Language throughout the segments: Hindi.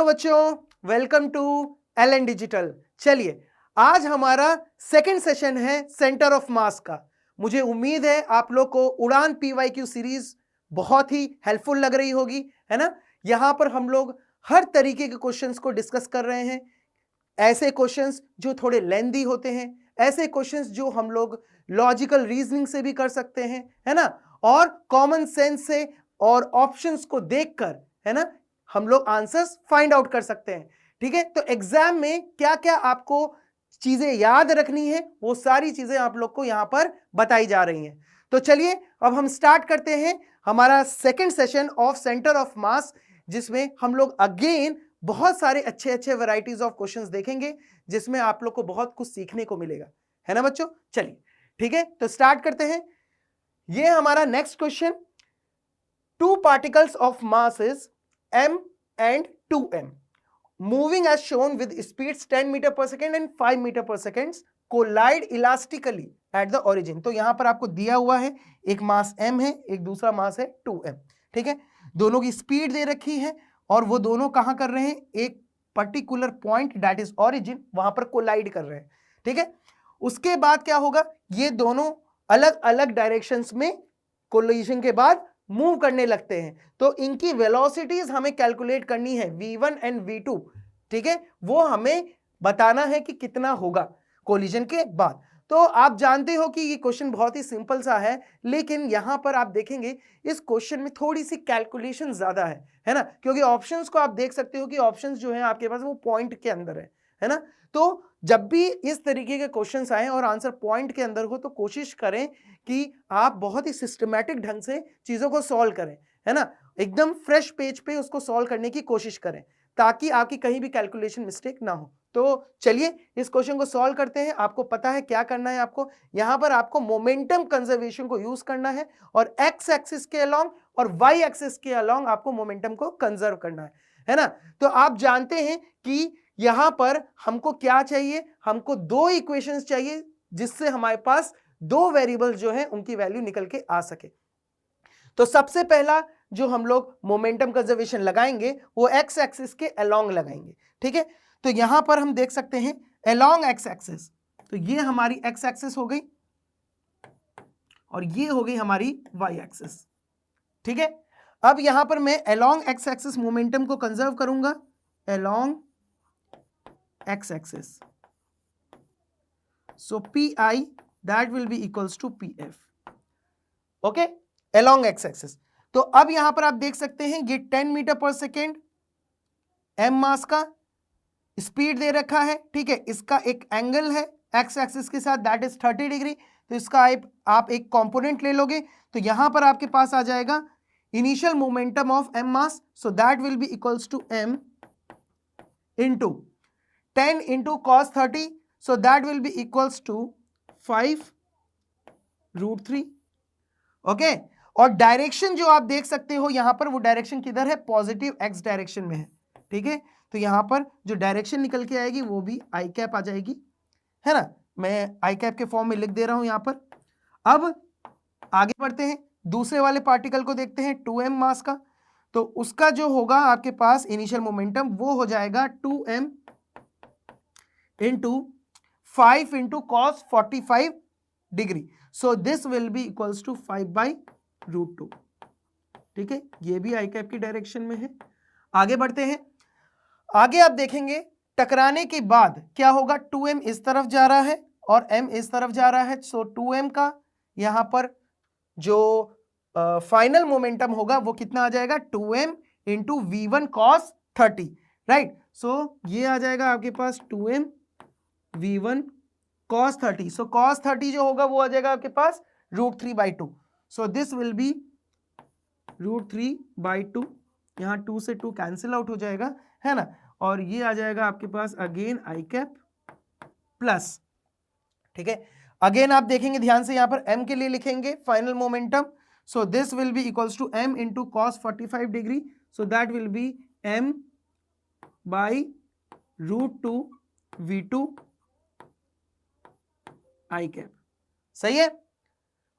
बच्चों, वेलकम टू एल डिजिटल। चलिए, आज हमारा सेकंड सेशन है सेंटर ऑफ मास का। मुझे उम्मीद है आप लोग को उड़ान पीवाईक्यू सीरीज बहुत ही हेल्पफुल लग रही होगी, है ना। यहां पर हम लोग हर तरीके के क्वेश्चंस को डिस्कस कर रहे हैं। ऐसे क्वेश्चंस जो थोड़े लेंदी होते हैं, ऐसे क्वेश्चंस जो हम लोग लॉजिकल रीजनिंग से भी कर सकते हैं, है ना, और कॉमन सेंस से और ऑप्शंस को देखकर, है ना, हम लोग आंसर्स फाइंड आउट कर सकते हैं। ठीक है, तो एग्जाम में क्या क्या आपको चीजें याद रखनी है वो सारी चीजें आप लोग को यहां पर बताई जा रही हैं। तो चलिए अब हम स्टार्ट करते हैं हमारा second session of centre of मास, जिसमें हम लोग अगेन बहुत सारे अच्छे अच्छे वैरायटीज ऑफ क्वेश्चंस देखेंगे, जिसमें आप लोग को बहुत कुछ सीखने को मिलेगा, है ना बच्चों। चलिए ठीक है, तो स्टार्ट करते हैं। ये हमारा next question, two particles of mass is m and 2m moving as shown with speeds 10 meter per second and 5 meter per second collide elastically at the origin। तो यहां पर आपको दिया हुआ है एक मास m है, एक दूसरा मास है 2m। ठीक है, दोनों की स्पीड दे रखी है और वो दोनों कहां कर रहे हैं, एक particular point that is origin, वहां पर कोलाइड कर रहे हैं। ठीक है, उसके बाद क्या होगा, ये दोनों अलग अलग डायरेक्शंस में कोलिजन के बाद मूव करने लगते हैं। तो इनकी वेलोसिटीज हमें कैलकुलेट करनी है, v1 एंड v2। ठीक है, वो हमें बताना है कि कितना होगा कोलिजन के बाद। तो आप जानते हो कि ये क्वेश्चन बहुत ही सिंपल सा है, लेकिन यहां पर आप देखेंगे इस क्वेश्चन में थोड़ी सी कैलकुलेशन ज्यादा है ना, क्योंकि ऑप्शंस को आप देख सकते हो कि ऑप्शंस जो है आपके पास वो पॉइंट के अंदर है ना। तो जब भी इस तरीके के क्वेश्चंस आए और आंसर पॉइंट के अंदर हो, तो कोशिश करें कि आप बहुत ही सिस्टमैटिक ढंग से चीजों को सॉल्व करें, है ना, एकदम फ्रेश पेज पे उसको सॉल्व करने की कोशिश करें, ताकि आपकी कहीं भी कैलकुलेशन मिस्टेक ना हो। तो चलिए इस क्वेश्चन को सॉल्व करते हैं। आपको पता है क्या करना है, आपको यहां पर आपको मोमेंटम कंजर्वेशन को यूज करना है और एक्स एक्सिस के अलोंग और वाई एक्सिस के अलोंग आपको मोमेंटम को कंजर्व करना है ना। तो आप जानते हैं कि यहां पर हमको क्या चाहिए, हमको दो इक्वेशंस चाहिए जिससे हमारे पास दो वेरिएबल्स जो है उनकी वैल्यू निकल के आ सके। तो सबसे पहला जो हम लोग मोमेंटम कंजर्वेशन लगाएंगे वो एक्स एक्सिस के अलोंग लगाएंगे। ठीक है, तो यहां पर हम देख सकते हैं अलोंग एक्स एक्सिस, तो ये हमारी एक्स एक्सिस हो गई और ये हो गई हमारी वाई एक्सिस। ठीक है, अब यहां पर मैं अलोंग एक्स एक्सिस मोमेंटम को कंजर्व करूंगा, along x axis, so pi that will be equals to pf, okay, along x axis। तो अब यहां पर आप देख सकते हैं ये 10 मीटर पर सेकेंड m मास का स्पीड दे रखा है। ठीक है, इसका एक एंगल है x एक्सिस के साथ दैट इज 30 डिग्री। तो इसका आप एक कंपोनेंट ले लोगे, तो यहां पर आपके पास आ जाएगा initial momentum of m mass, so that will be equals to m into 10 into cos 30, so that will be equals to 5 root 3। Okay, और डायरेक्शन जो आप देख सकते हो यहां पर, वो डायरेक्शन किधर है, पॉजिटिव एक्स डायरेक्शन में है। ठीक है, तो यहां पर जो डायरेक्शन निकल के आएगी वो भी आई कैप आ जाएगी, है ना। मैं आई कैप के फॉर्म में लिख दे रहा हूं यहां पर। अब आगे बढ़ते हैं, दूसरे वाले पार्टिकल को देखते हैं 2m मास का। तो उसका जो होगा आपके पास इनिशियल मोमेंटम वो हो जाएगा 2m into 5 into cos 45 degree, so this will be equals to 5 by root 2। ठीक है, ये भी आई कैप की डायरेक्शन में है। आगे बढ़ते हैं, आगे आप देखेंगे टकराने के बाद क्या होगा, 2m इस तरफ जा रहा है और m इस तरफ जा रहा है, सो 2m का यहां पर जो फाइनल मोमेंटम होगा वो कितना आ जाएगा, 2m into v1 cos 30, right. So ये आ जाएगा आपके पास 2m v1 cos 30, सो cos 30 जो होगा वो आ जाएगा आपके पास √3/2, सो दिस विल बी √3/2। यहां 2 से 2 कैंसिल आउट हो जाएगा, है ना, और ये आ जाएगा आपके पास अगेन आई कैप प्लस। ठीक है, अगेन आप देखेंगे ध्यान से, यहां पर m के लिए लिखेंगे final momentum, so this will be equals to m into cos 45 degree, so that will be m by √2 v2 I cap. सही है,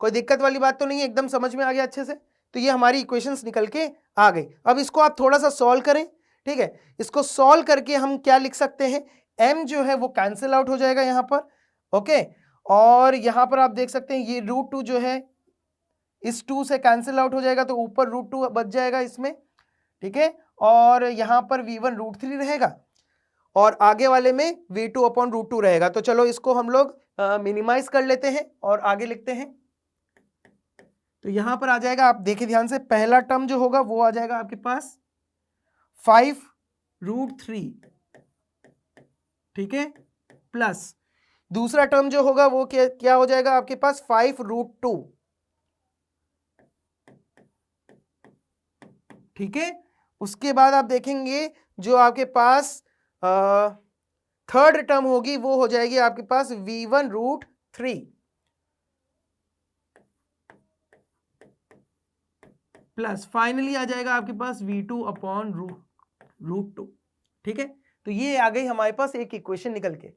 कोई दिक्कत वाली बात तो नहीं है, एकदम समझ में आ गया अच्छे से। तो ये हमारी इक्वेशंस निकल के आ गई। अब इसको आप थोड़ा सा सॉल्व करें। ठीक है, इसको सॉल्व करके हम क्या लिख सकते हैं, m जो है वो कैंसिल आउट हो जाएगा यहां पर, ओके। और यहां पर आप देख सकते हैं ये √2 जो है इस 2 से कैंसिल आउट हो जाएगा, तो ऊपर √2 बच जाएगा इसमें, ठीक है। और यहां पर v1 √3 रहेगा और आगे वाले में v2/√2 रहेगा। तो चलो इसको हम लोग मिनिमाइज कर लेते हैं और आगे लिखते हैं। तो यहां पर आ जाएगा, आप देखिए ध्यान से, पहला टर्म जो होगा वो आ जाएगा आपके पास 5√3, ठीक है, प्लस दूसरा टर्म जो होगा वो क्या हो जाएगा आपके पास 5√2, ठीक है। उसके बाद आप देखेंगे जो आपके पास थर्ड टर्म होगी वो हो जाएगी आपके पास v1√3 प्लस फाइनली आ जाएगा आपके पास v2/√2, ठीक है। तो ये आ गई हमारे पास एक इक्वेशन निकल के,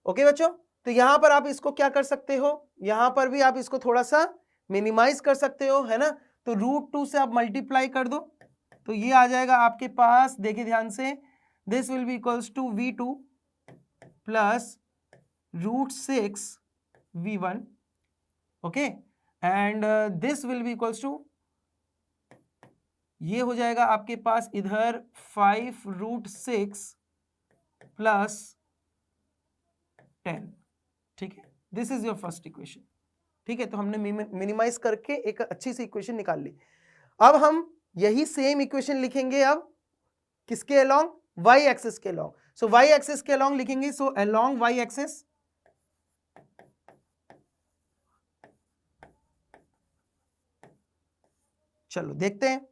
ओके बच्चों। तो यहां पर आप इसको क्या कर सकते हो, यहां पर भी आप इसको थोड़ा सा मिनिमाइज कर सकते हो, है ना। तो √2 से आप मल्टीप्लाई कर दो, तो ये आ जाएगा आपके पास, देखिए ध्यान से, this will be equals to v2 plus √6 v1, okay, and this will be equals to, ये हो जाएगा आपके पास इधर 5√6 प्लस 10, ठीक है। This is your first equation, ठीक है। तो हमने मिनिमाइज करके एक अच्छी सी इक्वेशन निकाल ली। अब हम यही सेम इक्वेशन लिखेंगे अब किसके अलोंग, y एक्सिस के अलोंग। सो y एक्सिस के अलोंग लिखेंगे, सो अलोंग y एक्सिस, चलो देखते हैं।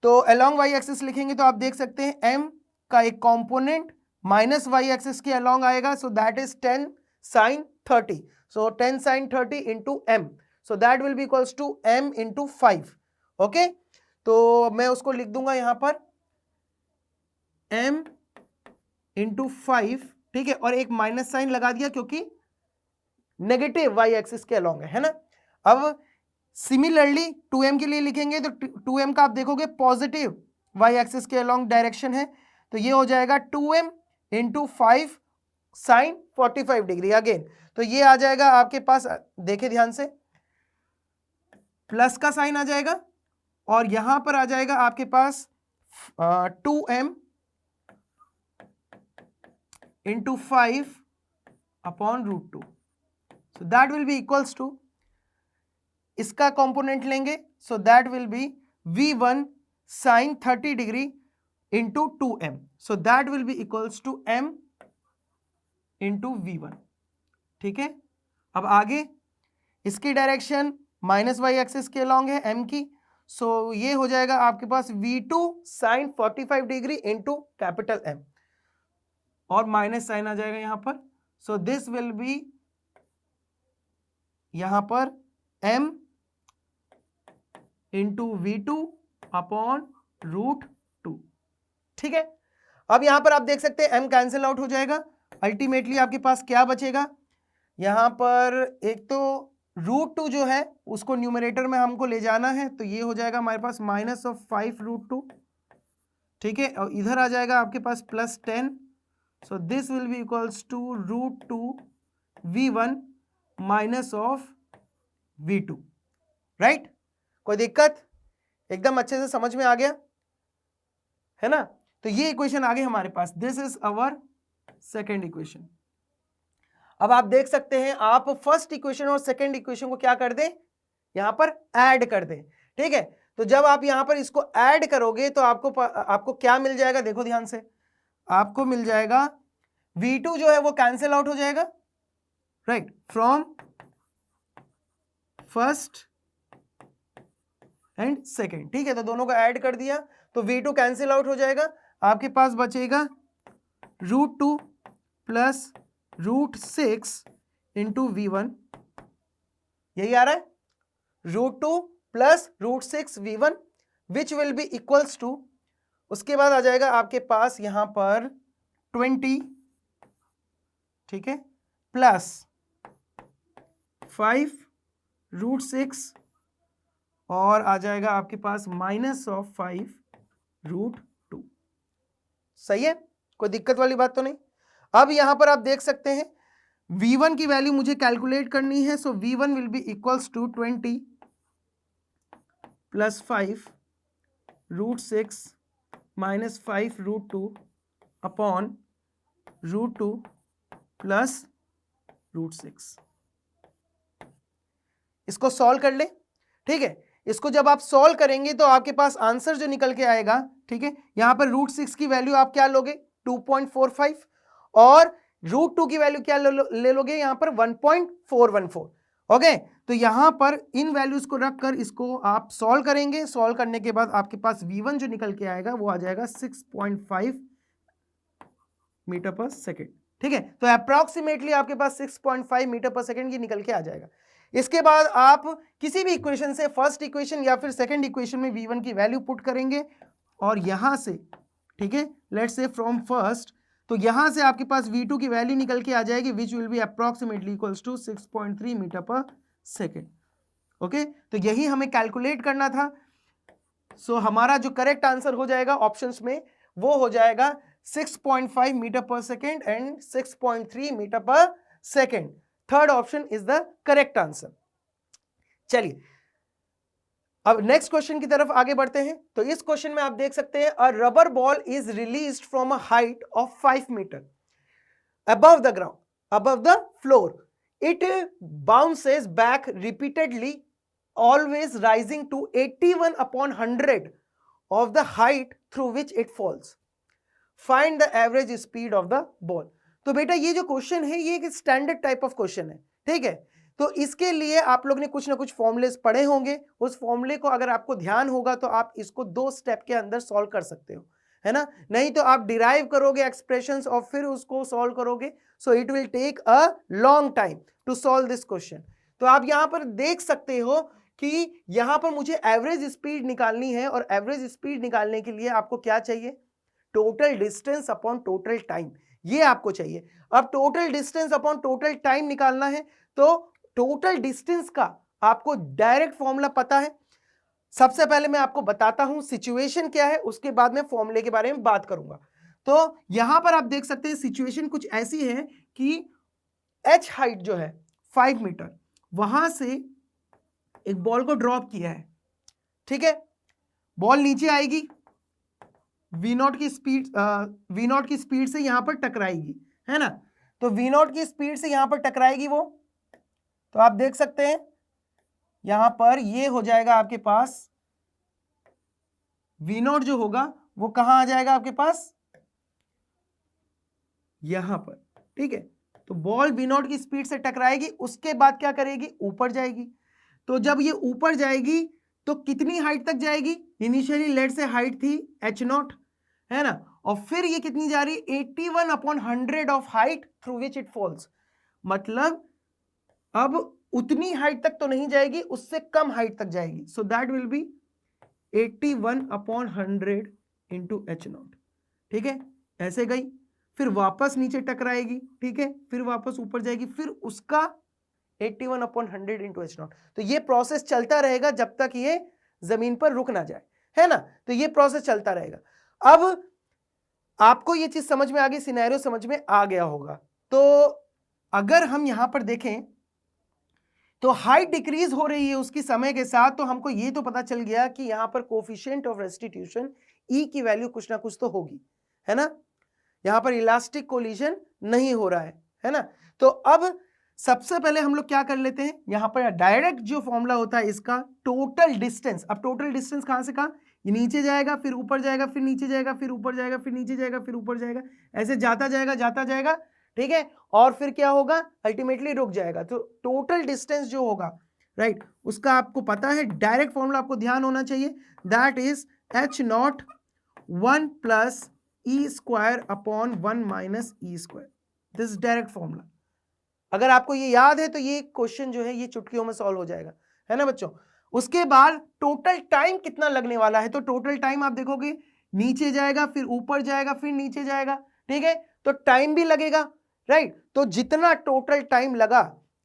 तो अलोंग y एक्सिस लिखेंगे तो आप देख सकते हैं m का एक कंपोनेंट माइनस y एक्सिस के अलोंग आएगा, so that is 10 sin 30, so 10 sin 30 into m, so that will be equals to m into 5, okay. तो मैं उसको लिख दूंगा यहां पर m into 5, ठीक है, और एक माइनस साइन लगा दिया क्योंकि नेगेटिव y एक्सिस के अलोंग है ना। अब सिमिलरली 2m के लिए लिखेंगे तो 2m का आप देखोगे पॉजिटिव y एक्सिस के अलोंग डायरेक्शन है, तो ये हो जाएगा 2m into 5 sin 45 degree again. तो ये आ जाएगा आपके पास, देखिए ध्यान से, प्लस का साइन आ जाएगा और यहां पर आ जाएगा आपके पास 2m into 5/√2, so that will be equals to, इसका कंपोनेंट लेंगे, सो that will B v1 sin 30 degree into 2m, so that will be equals to m into v1, ठीक है। अब आगे इसकी डायरेक्शन माइनस y एक्सिस के अलोंग है m की, सो ये हो जाएगा आपके पास v2 sin 45 degree into capital M, और माइनस साइन आ जाएगा यहां पर, सो दिस विल बी यहां पर m into v2/√2, ठीक है। अब यहां पर आप देख सकते हैं m कैंसिल आउट हो जाएगा, अल्टीमेटली आपके पास क्या बचेगा, यहां पर एक तो √2 जो है उसको न्यूमरेटर में हमको ले जाना है, तो ये हो जाएगा हमारे पास -5√2, ठीक है, और इधर आ जाएगा आपके पास +10, so this will be equals to √2 v1 -v2, right. कोई दिक्कत, एकदम अच्छे से समझ में आ गया है ना। तो ये इक्वेशन आ गई हमारे पास, this is our second equation. अब आप देख सकते हैं, आप फर्स्ट इक्वेशन और सेकेंड इक्वेशन को क्या कर दें, यहां पर ऐड कर दें, ठीक है। तो जब आप यहां पर इसको ऐड करोगे तो आपको क्या मिल जाएगा, देखो ध्यान से, आपको मिल जाएगा v2 जो है वो कैंसिल आउट हो जाएगा, right, from first and second, ठीक है। तो दोनों को ऐड कर दिया तो v2 कैंसिल आउट हो जाएगा, आपके पास बचेगा √2 प्लस √6 इंटू v1, यही आ रहा है, √2 plus √6 v1 which will be equals to, उसके बाद आ जाएगा आपके पास यहां पर 20, ठीक है, प्लस 5√6 और आ जाएगा आपके पास -5√2, सही है, कोई दिक्कत वाली बात तो नहीं। अब यहां पर आप देख सकते हैं V1 की वैल्यू मुझे कैलकुलेट करनी है, so V1 will be equals to 20 plus 5 √6 minus 5 √2 upon √2 plus √6। इसको सॉल्व कर ले, ठीक है। इसको जब आप सॉल्व करेंगे तो आपके पास आंसर जो निकल के आएगा, ठीक है, यहां पर √6 की वैल्यू आप क्या लोगे 2.45 और √2 की वैल्यू क्या ले लोगे यहां पर 1.414। ओके, तो यहां पर इन वैल्यूज को रखकर इसको आप सॉल्व करेंगे। सॉल्व करने के बाद आपके पास V1 जो निकल के आएगा वो आ जाएगा 6.5 मीटर पर सेकेंड, ठीक है। तो अप्रॉक्सीमेटली आपके पास 6.5 मीटर पर सेकेंड की निकल के आ जाएगा। इसके बाद आप किसी भी इक्वेशन से फर्स्ट इक्वेशन या फिर सेकंड इक्वेशन में V1 की वैल्यू पुट करेंगे और यहां से, ठीक है, लेट्स से फ्रॉम फर्स्ट, तो यहां से आपके पास V2 की वैल्यू निकल के आ जाएगी which will be approximately equals to 6.3 metre per second. Okay, तो यही हमें कैलकुलेट करना था। सो हमारा जो करेक्ट आंसर हो जाएगा ऑप्शंस में वो हो जाएगा 6.5 metre per second and 6.3 metre per second. Third option is the correct answer. चलिए अब नेक्स्ट क्वेश्चन की तरफ आगे बढ़ते हैं। तो इस क्वेश्चन में आप देख सकते हैं a rubber ball is released from a height of 5 metre above the ground, above the floor. It bounces back repeatedly, always rising to 81 upon 100 of the height through which it falls. Find the average speed of the ball. तो बेटा ये जो क्वेश्चन है ये एक स्टैंडर्ड टाइप ऑफ क्वेश्चन है, ठीक है। तो इसके लिए आप लोग ने कुछ ना कुछ फॉर्मूलेस पढ़े होंगे। उस फॉर्मूले को अगर आपको ध्यान होगा तो आप इसको 2 स्टेप के अंदर सॉल्व कर सकते हो, है ना। नहीं तो आप डिराइव करोगे एक्सप्रेशंस और फिर उसको सॉल्व करोगे, so it will take a long time to solve this question. तो आप यहां पर देख सकते हो कि यहां पर मुझे एवरेज स्पीड निकालनी है और एवरेज स्पीड निकालने के लिए आपको क्या चाहिए, total distance upon total time, ये आपको चाहिए। अब total distance upon total time निकालना है तो टोटल डिस्टेंस का आपको डायरेक्ट फॉर्मूला पता है। सबसे पहले मैं आपको बताता हूं सिचुएशन क्या है, उसके बाद मैं फॉर्मूले के बारे में बात करूंगा। तो यहां पर आप देख सकते हैं सिचुएशन कुछ ऐसी है कि h हाइट जो है 5 मीटर, वहां से एक बॉल को ड्रॉप किया है, ठीक है। बॉल नीचे आएगी, V0 की स्पीड से यहां पर टकराएगी, है ना। तो V0 की स्पीड से यहां पर टकराएगी वो, तो आप देख सकते हैं यहां पर ये हो जाएगा आपके पास V0 जो होगा वो कहां आ जाएगा आपके पास, यहां पर, ठीक है। तो बॉल V0 की स्पीड से टकराएगी, उसके बाद क्या करेगी, ऊपर जाएगी। तो जब ये ऊपर जाएगी तो कितनी हाइट तक जाएगी, इनिशियली लेट से हाइट थी h0, है ना, और फिर ये कितनी जा रही है 81 upon 100 of height through which it falls. मतलब अब उतनी हाइट तक तो नहीं जाएगी, उससे कम हाइट तक जाएगी। सो that will be 81 upon 100 into h0, ठीक है। ऐसे गई, फिर वापस नीचे टकराएगी, ठीक है, फिर वापस ऊपर जाएगी, फिर उसका 81 अपॉन 100 इंटू h0। तो ये प्रोसेस चलता रहेगा जब तक ये जमीन पर रुक ना जाए, है ना। तो ये प्रोसेस चलता रहेगा। अब आपको ये चीज समझ में आ गई, सिनेरियो समझ में आ गया होगा। तो अगर हम यहां पर देखें तो हाइट डिक्रीज हो रही है उसकी समय के साथ, तो हमको ये तो पता चल गया कि यहां पर कोफिशिएंट ऑफ रेस्टिट्यूशन E की वैल्यू कुछ ना कुछ तो होगी, है ना। यहां पर इलास्टिक कोलिजन नहीं हो रहा है ना। तो अब सबसे पहले हम लोग क्या कर लेते हैं, यहां पर डायरेक्ट जो फॉर्मूला होता है इसका टोटल डिस्टेंस। अब टोटल डिस्टेंस कहां से कहां, ये नीचे जाएगा, फिर ऊपर जाएगा, फिर नीचे जाएगा, फिर ऊपर जाएगा, फिर नीचे जाएगा, फिर ऊपर जाएगा, ऐसे जाता जाएगा, ठीक है। और फिर क्या होगा, अल्टीमेटली रुक जाएगा। तो टोटल डिस्टेंस जो होगा, राइट, उसका आपको पता है, डायरेक्ट फॉर्मूला आपको ध्यान होना चाहिए, that is h0 1 plus E square upon 1 minus E square. This direct formula. अगर आपको ये याद है तो ये क्वेश्चन जो है ये चुटकियों में सॉल्व हो जाएगा, है ना बच्चों। उसके बाद टोटल टाइम कितना लगने वाला है, तो टोटल टाइम आप देखोगे नीचे जाएगा, फिर ऊपर जाएगा, फिर नीचे जाएगा, ठीक है। तो टाइम भी लगेगा, राइट। तो जितना टोटल टाइम लगा,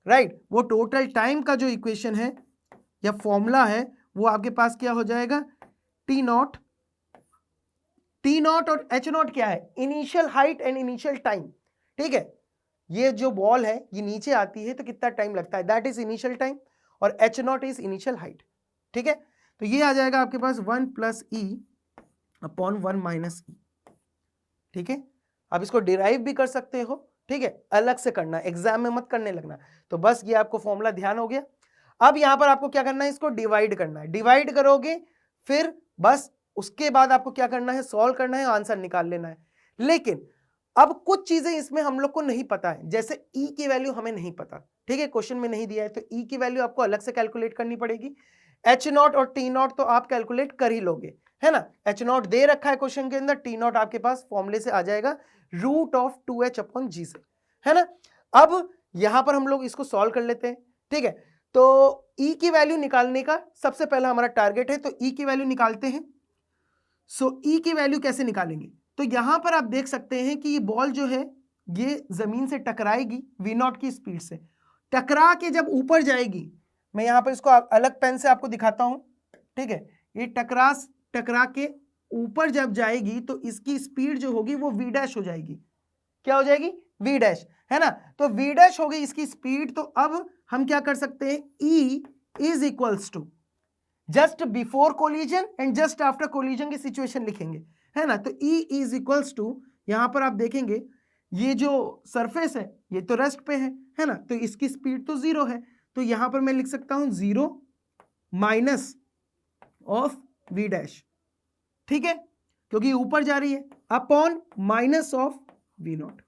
राइट, वो टोटल टाइम का जो इक्वेशन है या फॉर्मूला है वो आपके पास क्या हो जाएगा, T0 टी नॉट और एच नॉट क्या है? Initial height and initial time, ठीक है। ये जो बॉल है ये नीचे आती है तो कितना टाइम लगता है, दैट इज इनिशियल टाइम, और H not is initial height, ठीक है। तो ये आ जाएगा आपके पास 1 प्लस ई अपॉन 1 माइनस ई, ठीक है। आप इसको डिराइव भी कर सकते हो, ठीक है, अलग से करना, एग्जाम में मत करने लगना। तो बस ये आपको फॉर्मूला ध्यान हो गया। अब यहां पर आपको क्या करना है, इसको डिवाइड करना है। डिवाइड करोगे फिर बस उसके बाद आपको क्या करना है, सॉल्व करना है, आंसर निकाल लेना है। लेकिन अब कुछ चीजें इसमें हम लोग को नहीं पता है, जैसे ई की वैल्यू हमें नहीं पता, ठीक है, क्वेश्चन में नहीं दिया है, तो ई की वैल्यू आपको अलग से कैलकुलेट करनी पड़ेगी। एच नॉट और टी नॉट तो आप कैलकुलेट कर ही लोगे, है ना। एच नॉट दे रखा है क्वेश्चन के अंदर, टी नॉट आपके पास फॉर्मूले से आ जाएगा रूट ऑफ 2h अपॉन जी से, है ना। अब यहां पर हम लोग इसको सॉल्व कर लेते हैं, ठीक है। तो ई की वैल्यू निकालने का सबसे पहला हमारा टारगेट है, तो ई की वैल्यू निकालते हैं। सो ई की वैल्यू कैसे निकालेंगे, तो यहां पर आप देख सकते हैं कि ये बॉल जो है ये जमीन से टकराएगी वी नॉट की स्पीड से, टकरा के जब ऊपर जाएगी, मैं यहां पर इसको अलग पेन से आपको दिखाता हूं, ठीक है। ये टकरा के ऊपर जब जाएगी तो इसकी स्पीड जो होगी वो वी डैश हो जाएगी। क्या हो जाएगी? वी डैश, है ना। तो वी डैश हो गई इसकी स्पीड। तो अब हम क्या कर सकते हैं, e is equals to just before collision and just after collision की सिचुएशन लिखेंगे, है ना। तो ई इज इक्वल्स टू, यहां पर आप देखेंगे ये जो सरफेस है ये तो रेस्ट पे है ना, तो इसकी स्पीड तो 0 है, तो यहां पर मैं लिख सकता हूं 0 माइनस ऑफ वी डैश, ठीक है, क्योंकि ऊपर जा रही है, upon minus of V naught.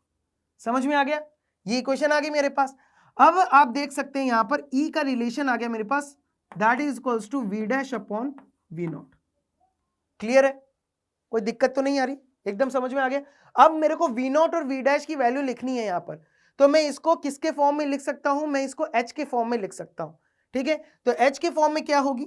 समझ में आ गया? ये इक्वेशन आ गई मेरे पास। अब आप देख सकते हैं यहां पर ई का रिलेशन आ गया मेरे पास, that is equals to V dash upon V naught. Clear है? कोई दिक्कत तो नहीं आ रही? एकदम समझ में आ गया। अब मेरे को वी नॉट और वी डैश की वैल्यू लिखनी है यहां पर, तो मैं इसको किसके फॉर्म में लिख सकता हूं, मैं इसको एच के फॉर्म में लिख सकता हूं, ठीक है। तो एच के फॉर्म में क्या होगी,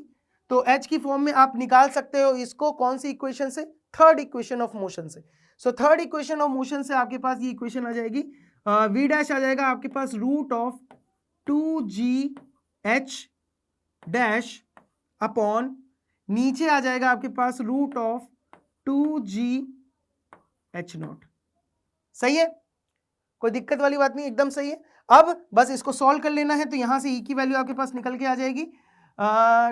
तो एच की फॉर्म में आप निकाल सकते हो इसको कौन सी इक्वेशन से, थर्ड इक्वेशन ऑफ मोशन से। So third equation of motion से आपके पास ये इक्वेशन आ जाएगी, वी डैश आ जाएगा आपके पास root of 2gh dash upon, नीचे आ जाएगा आपके पास रूट ऑफ 2gh नॉट। सही है? कोई दिक्कत वाली बात नहीं, एकदम सही है। अब बस इसको सॉल्व कर लेना है, तो यहां से ई की वैल्यू आपके पास निकल के आ जाएगी,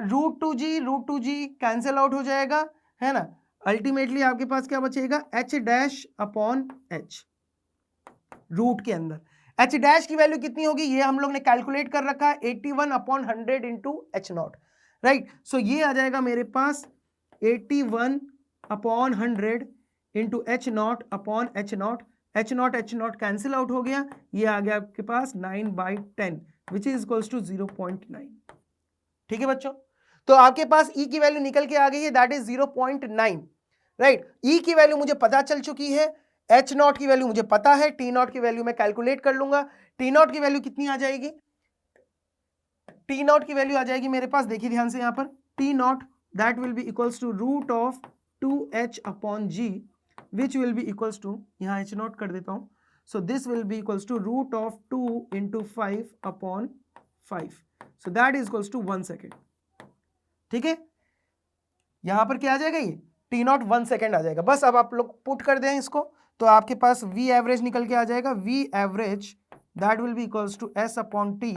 root two G cancel out हो जाएगा, है ना। अल्टीमेटली आपके पास क्या बचेगा, H dash upon H, root के अंदर एच डैश की वैल्यू कितनी होगी ये हम लोग ने कैलकुलेट कर रखा है, 81 upon 100 into H naught, right. So ये आ जाएगा मेरे पास 81 upon 100 into H naught upon H naught, H naught cancel out हो गया, ये आ गया आपके पास 9/10 विच इज इक्वल्स टू 0.9। ठीक है बच्चों, तो आपके पास ई की वैल्यू निकल के आ गई है, दैट इज 0.9, राइट। ई की वैल्यू मुझे पता चल चुकी है, एच नॉट की वैल्यू मुझे पता है, टी नॉट की वैल्यू मैं कैलकुलेट कर लूंगा। टी नॉट की वैल्यू कितनी आ जाएगी, टी नॉट की वैल्यू आ जाएगी मेरे पास, देखिए ध्यान से यहां पर, T naught that will be equals to root of 2h upon G which will be equals to, यहां एच नॉट कर देता हूं, so this will be equals to root of 2 into 5 upon 5, so that is equals to 1 second. ठीक है, यहां पर क्या आ जाएगा, ये टी नॉट 1 सेकेंड आ जाएगा। बस अब आप लोग पुट कर दें इसको, तो आपके पास वी एवरेज निकल के आ जाएगा, V average that will be equals to S upon T,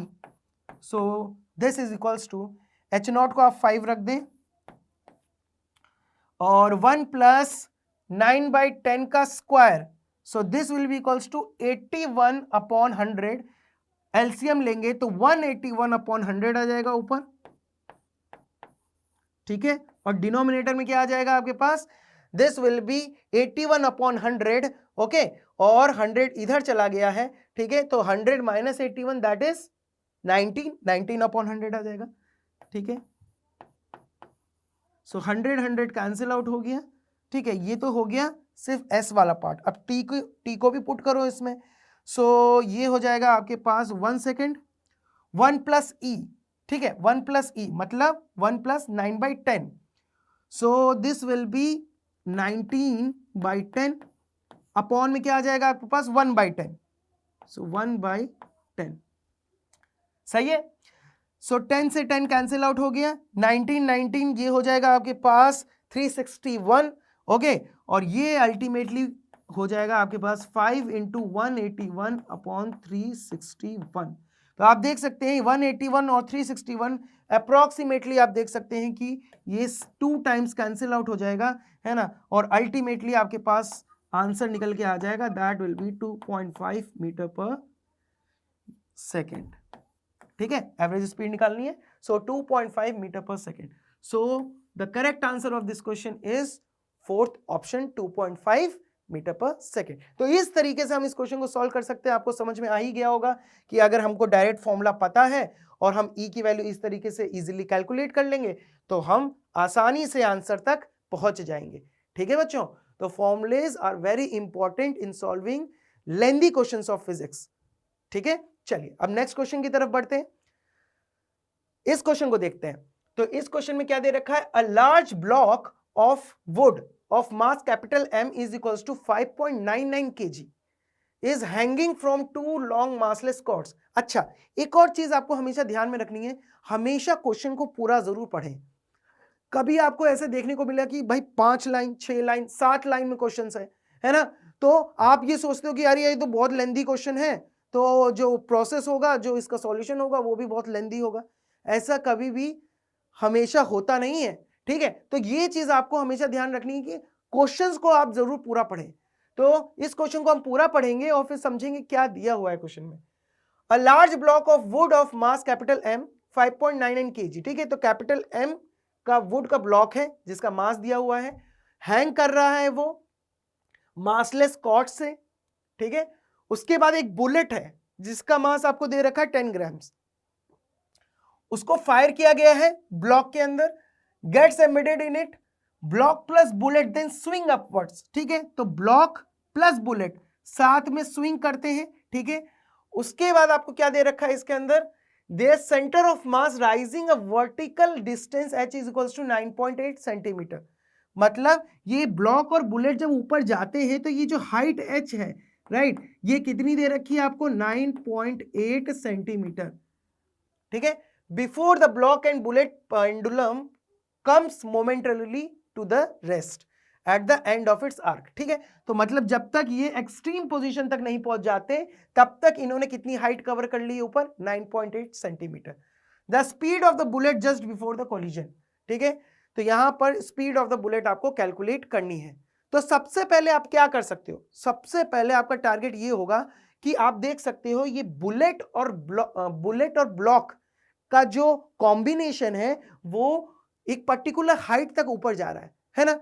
so this is equals to, H naught को आप 5 रख दें और 1 प्लस 9/10 का square, so this will be equals to 81 upon 100, LCM लेंगे तो 181 अपॉन 100 आ जाएगा ऊपर, ठीक है, और डिनोमिनेटर में क्या आ जाएगा आपके पास, this will be 81 upon 100, okay, और 100 इधर चला गया है, ठीक है, तो 100 माइनस 81 दैट इज 19 अपॉन 100 आ जाएगा, ठीक है। सो 100 कैंसिल आउट हो गया, ठीक है, ये तो हो गया सिर्फ एस वाला पार्ट। अब टी को भी पुट करो इसमें, सो ये हो जाएगा आपके पास 1 सेकेंड, 1 प्लस ई, ठीक है, 1 प्लस ई मतलब 1 plus 9/10, so this will B 19/10 upon में क्या आ जाएगा आपके पास 1/10, सो 1/10, सही है। सो 10 से 10 कैंसिल आउट हो गया, 19 ये हो जाएगा आपके पास 361, ओके, और ये अल्टीमेटली हो जाएगा आपके पास 5 इंटू 181 अपॉन 361। तो आप देख सकते हैं 181 और 361 अप्रोक्सीमेटली आप देख सकते हैं कि ये 2 टाइम्स कैंसिल आउट हो जाएगा, है ना, और अल्टीमेटली आपके पास आंसर निकल के आ जाएगा, that will be 2.5 metre per second. ठीक है, एवरेज स्पीड निकालनी है, so 2.5 metre per second. So the correct answer of this question is fourth option, 2.5 metre per second. तो इस तरीके से हम इस क्वेश्चन को सॉल्व कर सकते हैं। आपको समझ में आ ही गया होगा कि अगर हमको डायरेक्ट फॉर्मूला पता है और हम ई की वैल्यू इस तरीके से इजीली कैलकुलेट कर लेंगे तो हम आसानी से आंसर तक पहुंच जाएंगे। ठीक है बच्चों, तो formulas are very important in solving lengthy questions of physics. ठीक है, चलिए अब नेक्स्ट क्वेश्चन की तरफ बढ़ते हैं। इस क्वेश्चन को देखते हैं। तो इस क्वेश्चन में क्या दे रखा है, a large block of wood of mass capital M is equals to 5.99 kg is hanging from 2 long massless cords. अच्छा, एक और चीज आपको हमेशा ध्यान में रखनी है, हमेशा क्वेश्चन को पूरा जरूर पढ़ें। कभी आपको ऐसे देखने को मिला कि भाई 5 लाइन 6 लाइन 7 लाइन में क्वेश्चन है ना, तो आप ये सोचते हो कि यार ये तो बहुत लेंथी क्वेश्चन है, तो जो प्रोसेस होगा, जो इसका सॉल्यूशन होगा वो भी बहुत लेंथी होगा। ऐसा कभी भी हमेशा होता नहीं है। ठीक है, तो ये चीज आपको हमेशा ध्यान रखनी है कि क्वेश्चंस को आप जरूर पूरा पढ़ें। तो इस क्वेश्चन को हम पूरा पढ़ेंगे और फिर समझेंगे क्या दिया हुआ है क्वेश्चन में। अ large block of wood of mass capital M 5.99 kg। ठीक है, तो कैपिटल M का वुड का ब्लॉक है जिसका मास दिया हुआ है, हैंग कर रहा है वो मासलेस कॉर्ड से। ठीक है, उसके बाद एक बुलेट है जिसका मास आपको दे रखा है 10 ग्राम्स, उसको फायर किया गया है ब्लॉक के अंदर, gets embedded in it, block plus bullet then swing upwards. ठीक है, तो ब्लॉक प्लस बुलेट साथ में स्विंग करते हैं। ठीक है, उसके बाद आपको क्या दे रखा है इसके अंदर, their centre of mass rising a vertical distance h is equals to 9.8 centimetre. मतलब ये ब्लॉक और बुलेट जब ऊपर जाते हैं तो ये जो हाइट h है, राइट, ये कितनी दे रखी है आपको, 9.8 सेंटीमीटर। ठीक है, before the block and bullet pendulum comes momentarily to the rest at the end of its arc. ठीक है, तो मतलब जब तक ये एक्सट्रीम पोजीशन तक नहीं पहुंच जाते तब तक इन्होंने कितनी हाइट कवर कर ली है ऊपर, 9.8 centimetre. The speed of the bullet just before the collision. ठीक है, तो यहां पर स्पीड ऑफ द बुलेट आपको कैलकुलेट करनी है। तो सबसे पहले आप क्या कर सकते हो, सबसे पहले आपका टारगेट ये होगा कि आप देख सकते हो ये बुलेट और ब्लॉक का जो कॉम्बिनेशन है वो एक पर्टिकुलर हाइट तक ऊपर जा रहा है ना,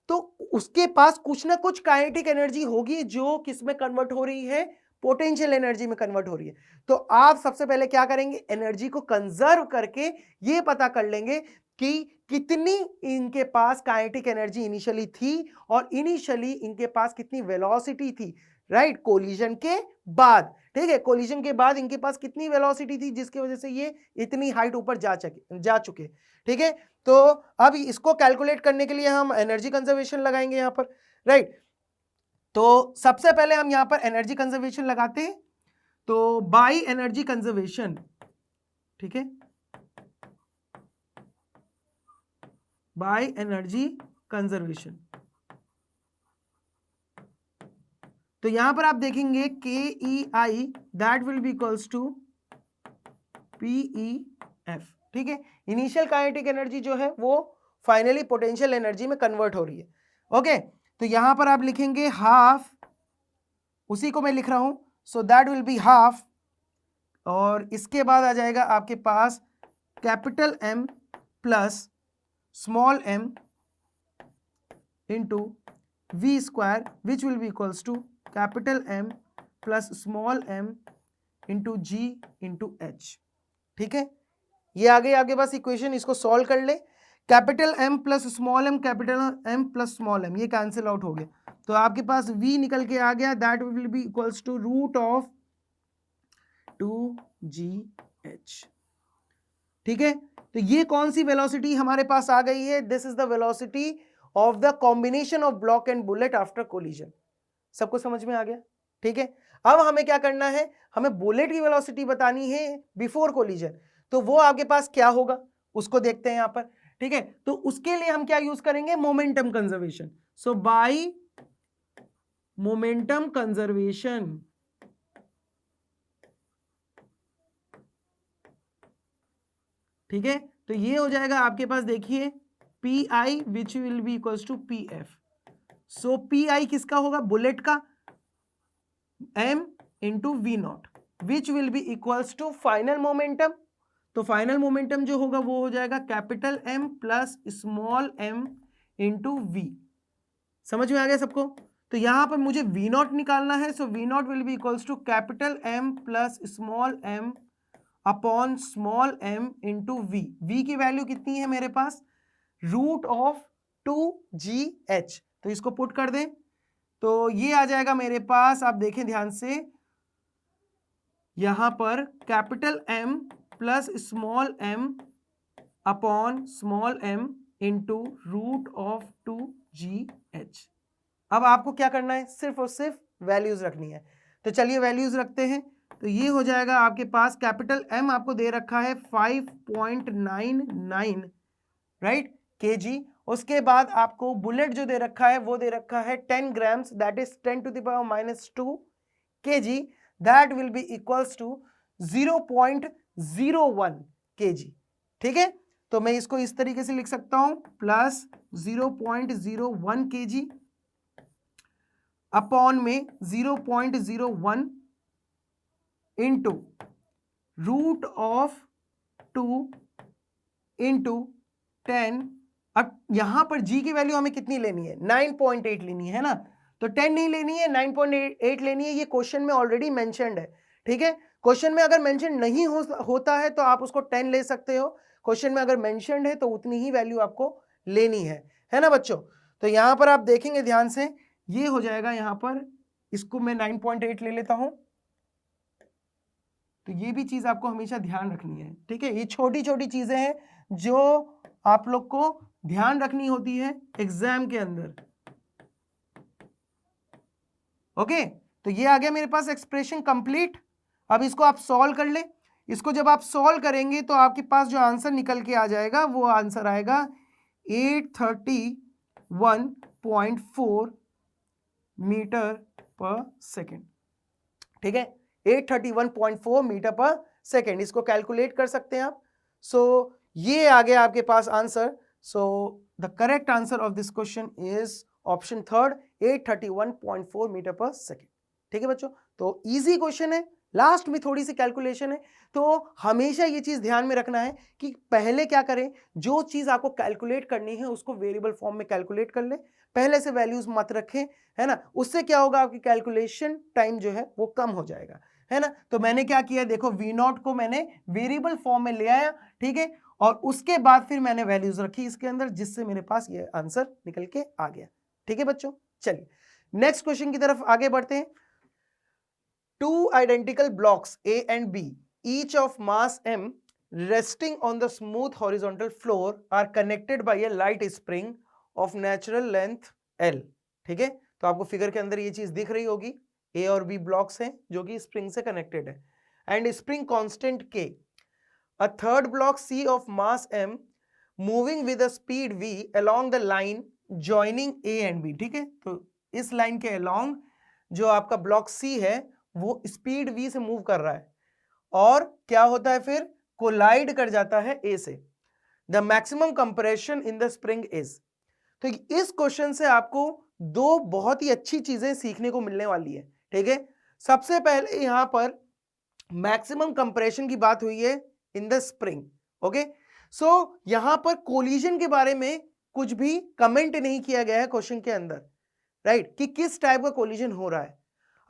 तो उसके पास कुछ ना कुछ काइनेटिक एनर्जी होगी जो किस में कन्वर्ट हो रही है, पोटेंशियल एनर्जी में कन्वर्ट हो रही है। तो आप सबसे पहले क्या करेंगे, एनर्जी को कंजर्व करके ये पता कर लेंगे कि कितनी इनके पास काइनेटिक एनर्जी इनिशियली थी और इनिशियली इनके पास कितनी वेलोसिटी थी, राइट, कोलिजन के बाद। ठीक है, कोलिजन के बाद इनके पास कितनी वेलोसिटी थी जिसकी वजह से ये इतनी हाइट ऊपर जा चुके। ठीक है, तो अब इसको कैलकुलेट करने के लिए हम एनर्जी कंजर्वेशन लगाएंगे यहां पर, राइट। तो सबसे पहले हम यहां पर एनर्जी कंजर्वेशन लगाते हैं, तो बाय एनर्जी कंजर्वेशन, ठीक है, बाय एनर्जी कंजर्वेशन, तो यहां पर आप देखेंगे KEI that will be equals to PEF। ठीक है, इनिशियल काइनेटिक एनर्जी जो है वो फाइनली पोटेंशियल एनर्जी में कन्वर्ट हो रही है। ओके, तो यहां पर आप लिखेंगे हाफ, उसी को मैं लिख रहा हूं, so that will be half, और इसके बाद आ जाएगा आपके पास capital M plus small m into V square which will be equals to capital M plus small m into G into H। ठीक है, ये आ गई आपके पास इक्वेशन, इसको सॉल्व कर ले। Capital M plus small m, capital M plus small m, ये कैंसिल आउट हो गया, तो आपके पास V निकल के आ गया, that will be equals to root of 2GH। ठीक है, तो ये कौन सी वेलोसिटी हमारे पास आ गई है, this is the velocity of the combination of block and bullet after collision. सबको समझ में आ गया? ठीक है, अब हमें क्या करना है, हमें बुलेट की वेलोसिटी बतानी है बिफोर कोलिजन, तो वो आपके पास क्या होगा उसको देखते हैं। यहां पर ठीक है, तो उसके लिए हम क्या यूज करेंगे, momentum conservation. So by momentum conservation, ठीक है, तो ये हो जाएगा आपके पास, देखिए P I which will be equals to P F. So P I किसका होगा, बुलेट का, m into V naught, which will be equals to final momentum. तो फाइनल मोमेंटम जो होगा वो हो जाएगा capital M plus small m into V. समझ में आ गया सबको? तो यहां पर मुझे वी नॉट निकालना है, so V naught will be equals to capital M plus small m upon small m into V. V की वैल्यू कितनी है मेरे पास, रूट ऑफ 2GH। तो इसको पुट कर दें तो ये आ जाएगा मेरे पास, आप देखें ध्यान से, यहां पर capital M plus small m upon small m into root of 2GH। अब आपको क्या करना है, सिर्फ और सिर्फ वैल्यूज रखनी है। तो चलिए वैल्यूज रखते हैं। तो ये हो जाएगा आपके पास, कैपिटल M आपको दे रखा है 5.99 राइट kg। उसके बाद आपको बुलेट जो दे रखा है वो दे रखा है 10 grams, that is 10 to the power -2 kg, that will be equals to 0.01 kg। ठीक है, तो मैं इसको इस तरीके से लिख सकता हूं, प्लस 0.01 kg अपॉन में 0.01 इंटू रूट ऑफ 2 इंटू 10। अब यहां पर g की वैल्यू हमें कितनी लेनी है, 9.8 लेनी है ना, तो 10 नहीं लेनी है, 9.8 लेनी है। ये क्वेश्चन में ऑलरेडी मेंशन्ड है, ठीक है। क्वेश्चन में अगर मेंशन नहीं होता है तो आप उसको 10 ले सकते हो, क्वेश्चन में अगर मेंशन्ड है तो उतनी ही वैल्यू आपको लेनी है ना बच्चों। तो यहां पर आप देखेंगे ध्यान से, ये हो जाएगा यहां पर, इसको मैं 9.8 ले लेता हूं। तो ये भी चीज आपको हमेशा ध्यान रखनी है, ठीक है। ये छोटी छोटी चीजें हैं जो आप लोग को ध्यान रखनी होती है एग्जाम के अंदर। ओके, तो ये आ गया मेरे पास एक्सप्रेशन कंप्लीट। अब इसको आप सॉल्व कर ले। इसको जब आप सॉल्व करेंगे तो आपके पास जो आंसर निकल के आ जाएगा वो आंसर आएगा 831.4 मीटर पर सेकेंड। ठीक है, 831.4 मीटर पर सेकेंड, इसको कैलकुलेट कर सकते हैं आप। सो ये आ गया आपके पास answer. So the correct answer of this question is option third, 831.4 metre per second. ठीक है बच्चों, तो इजी क्वेश्चन है, लास्ट में थोड़ी सी कैलकुलेशन है। तो हमेशा ये चीज ध्यान में रखना है कि पहले क्या करें, जो चीज आपको कैलकुलेट करनी है उसको वेरिएबल फॉर्म में कैलकुलेट कर ले, पहले से वैल्यूज मत रखें, है ना। उससे क्या होगा, आपकी कैलकुलेशन टाइम जो है वो कम हो जाएगा, है ना। तो मैंने क्या किया, देखो वी नॉट को मैंने वेरिएबल फॉर्म में ले आया, ठीक है, और उसके बाद फिर मैंने वैल्यूज रखी इसके अंदर, जिससे मेरे पास ये आंसर निकल के आ गया। ठीक है बच्चों, चलिए नेक्स्ट क्वेश्चन की तरफ आगे बढ़ते हैं। Two identical blocks A and B, each of mass m, resting on the smooth horizontal floor, are connected by a light spring of natural length L। ठीक है, तो आपको फिगर के अंदर ये चीज दिख रही होगी, A और B ब्लॉक्स हैं जो कि स्प्रिंग से कनेक्टेड है, and spring constant K। A third block C of mass m moving with a speed v along the line joining A and B। ठीक है, तो इस लाइन के along जो आपका ब्लॉक C है वो स्पीड v से मूव कर रहा है, और क्या होता है फिर, कोलाइड कर जाता है A से। The maximum compression in the spring is. तो इस क्वेश्चन से आपको दो बहुत ही अच्छी चीजें सीखने को मिलने वाली है। ठीक है, सबसे पहले यहां पर मैक्सिमम कंप्रेशन की बात हुई है इन द स्प्रिंग। ओके, सो यहां पर कोलिजन के बारे में कुछ भी कमेंट नहीं किया गया है क्वेश्चन के अंदर, राइट, कि किस टाइप का कोलिजन हो रहा है।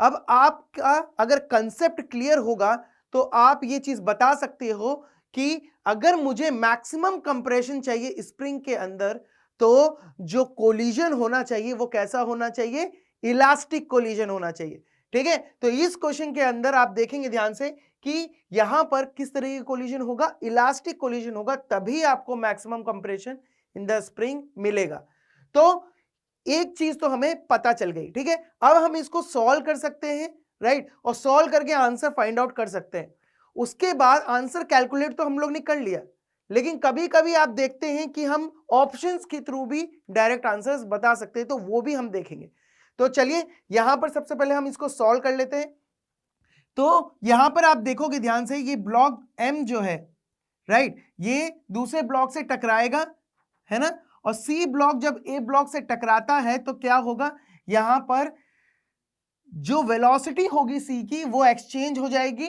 अब आपका अगर कंसेप्ट क्लियर होगा तो आप ये चीज बता सकते हो कि अगर मुझे मैक्सिमम कंप्रेशन चाहिए स्प्रिंग के अंदर, तो जो कोलिजन होना चाहिए वो कैसा होना चाहिए, इलास्टिक कोलिजन होना चाहिए। ठीक है, तो इस क्वेश्चन के अंदर आप देखेंगे ध्यान से कि यहां पर किस तरह की कोलिजन होगा, इलास्टिक कोलिजन होगा, तभी आपको maximum compression in the spring मिलेगा। तो एक चीज तो हमें पता चल गई। ठीक है, अब हम इसको सॉल्व कर सकते हैं, राइट, और सॉल्व करके आंसर फाइंड आउट कर सकते हैं। उसके बाद आंसर कैलकुलेट तो हम लोग ने कर लिया, लेकिन कभी कभी आप देखते हैं कि हम ऑप्शंस के थ्रू भी डायरेक्ट आंसर्स बता सकते हैं, तो वो भी हम देखेंगे। तो चलिए यहां पर सबसे पहले हम इसको सॉल्व कर लेते हैं। तो यहां पर आप देखोगे ध्यान से, ये ब्लॉक M जो है, राइट, ये दूसरे ब्लॉक से टकराएगा, है ना, और C ब्लॉक जब A ब्लॉक से टकराता है तो क्या होगा, यहां पर जो वेलोसिटी होगी C की वो एक्सचेंज हो जाएगी,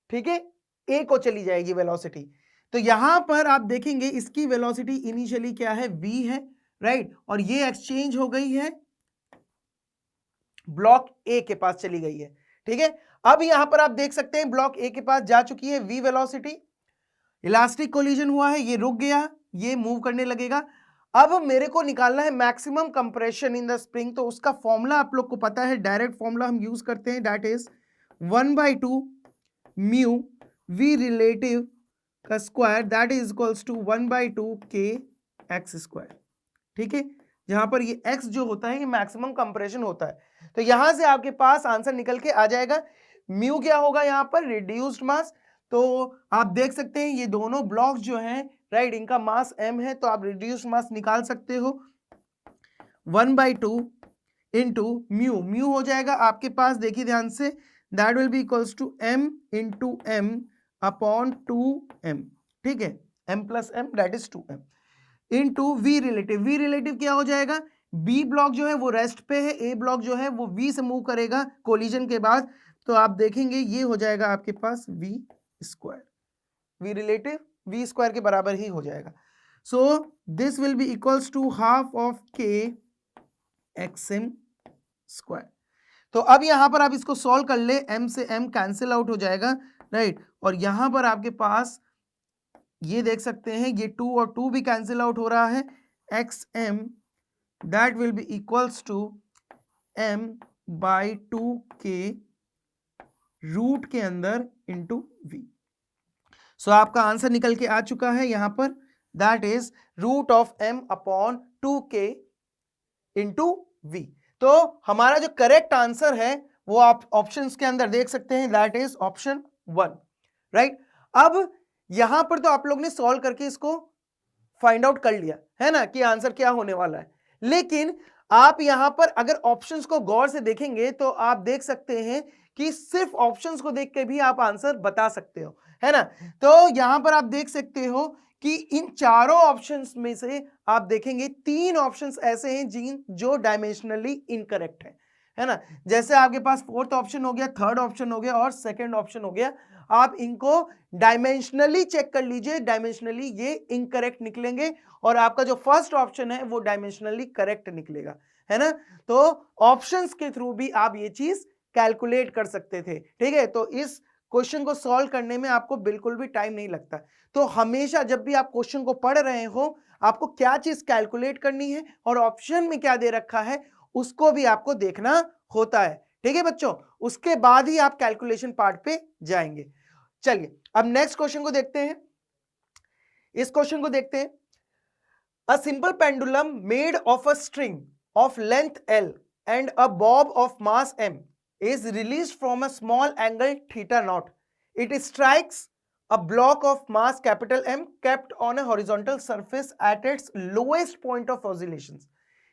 ठीक है, A को चली जाएगी वेलोसिटी। तो यहां पर आप देखेंगे इसकी वेलोसिटी इनिशियली क्या है, v है, राइट, और ये एक्सचेंज हो गई है ब्लॉक A के पास चली गई है, ठीक है। अब यहां पर आप देख सकते हैं ब्लॉक A के पास जा चुकी है v वेलोसिटी, इलास्टिक कोलिजन हुआ है, ये रुक गया, ये मूव करने लगेगा। अब मेरे को निकालना है maximum compression in the spring, तो उसका फॉर्मूला आप लोग को पता है, डायरेक्ट फॉर्मूला हम यूज करते हैं, that is 1/2 mu v relative का square, that is equals to 1/2 k x square, ठीक है, जहां पर ये x जो होता है ये मैक्सिमम कंप्रेशन होता है। तो यहां से आपके पास आंसर निकल के आ जाएगा। म्यू क्या होगा यहां पर, रिड्यूस्ड मास, तो आप देख सकते हैं ये दोनों ब्लॉक्स जो हैं, राइट, इनका मास m है, तो आप रिड्यूस्ड मास निकाल सकते हो 1/2 इंटू म्यू, म्यू हो जाएगा आपके पास, देखिए ध्यान से, that will be equals to m into m upon 2m, ठीक है, m plus m that is 2m into V relative, V relative क्या हो जाएगा, बी ब्लॉक जो है वो रेस्ट पे है, ए ब्लॉक जो है वो वी से मूव करेगा कोलिजन के बाद, तो आप देखेंगे ये हो जाएगा आपके पास V square, V relative V square के बराबर ही हो जाएगा। So this will be equals to half of K X M square. तो अब यहां पर आप इसको सॉल्व कर ले, m से m कैंसिल आउट हो जाएगा, राइट, और यहां पर आपके पास ये देख सकते हैं ये 2 और 2 भी कैंसिल आउट हो रहा है, xm that will be equals to m/2k root के अंदर इंटू v। सो आपका आंसर निकल के आ चुका है यहां पर, that is root of m अपॉन 2k इंटू v। तो हमारा जो करेक्ट आंसर है वो आप ऑप्शंस के अंदर देख सकते हैं, दैट इज ऑप्शन 1, राइट। अब यहां पर तो आप लोग ने सॉल्व करके इसको फाइंड आउट कर लिया है ना कि आंसर क्या होने वाला है, लेकिन आप यहां पर अगर ऑप्शंस को गौर से देखेंगे तो आप देख सकते हैं कि सिर्फ ऑप्शंस को देख के भी आप आंसर बता सकते हो, है ना। तो यहां पर आप देख सकते हो कि इन चारों ऑप्शंस में से आप देखेंगे 3 ऑप्शंस ऐसे हैं जिन जो डायमेंशनली इनकरेक्ट है ना। जैसे आपके पास फोर्थ ऑप्शन हो गया, थर्ड ऑप्शन हो गया और सेकंड ऑप्शन हो गया, आप इनको डायमेंशनली चेक कर लीजिए, डायमेंशनली ये इनकरेक्ट निकलेंगे और आपका जो फर्स्ट ऑप्शन है वो डायमेंशनली करेक्ट निकलेगा, है ना। तो ऑप्शंस के थ्रू भी आप ये चीज कैलकुलेट कर सकते थे, ठीक है। तो इस क्वेश्चन को सॉल्व करने में आपको बिल्कुल भी टाइम नहीं लगता। तो हमेशा जब भी आप क्वेश्चन को पढ़ रहे हो, आपको क्या चीज कैलकुलेट करनी है और ऑप्शन में क्या दे रखा है उसको भी आपको देखना होता है, ठीक है बच्चों। उसके बाद ही आप कैलकुलेशन पार्ट पे जाएंगे। चलिए अब नेक्स्ट क्वेश्चन को देखते हैं। इस क्वेश्चन को देखते हैं। A simple pendulum made of a string of length L and a bob of mass M is released from a small angle theta naught. It strikes a block of mass capital M kept on a horizontal surface at its lowest point of oscillations.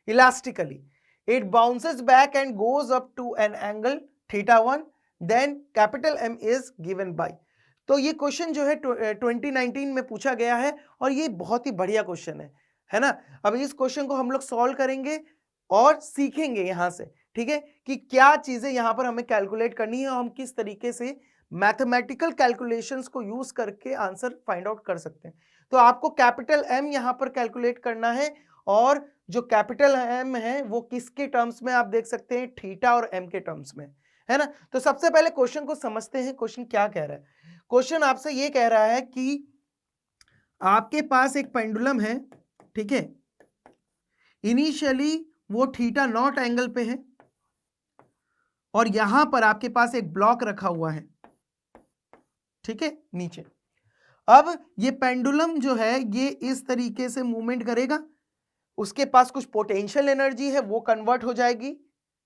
Elastically, it bounces back and goes up to an angle theta 1. Then capital M is given by. तो ये क्वेश्चन जो है 2019 में पूछा गया है और ये बहुत ही बढ़िया क्वेश्चन है ना। अब इस क्वेश्चन को हम लोग सॉल्व करेंगे और सीखेंगे यहां से, ठीक है, कि क्या चीजें यहां पर हमें कैलकुलेट करनी है और हम किस तरीके से मैथमेटिकल कैलकुलेशंस को यूज करके आंसर फाइंड आउट कर सकते हैं। तो आपको कैपिटल एम यहां पर कैलकुलेट करना है और जो कैपिटल एम है वो किसके टर्म्स में आप देख सकते हैं, थीटा और एम के टर्म्स में, है ना। तो सबसे पहले क्वेश्चन को समझते हैं, क्वेश्चन क्या कह रहा है। क्वेश्चन आपसे ये कह रहा है कि आपके पास एक पेंडुलम है, ठीक है, इनिशियली वो थीटा नॉट एंगल पे है और यहां पर आपके पास एक ब्लॉक रखा हुआ है, ठीक है, नीचे। अब ये पेंडुलम जो है ये इस तरीके से मूवमेंट करेगा, उसके पास कुछ पोटेंशियल एनर्जी है वो कन्वर्ट हो जाएगी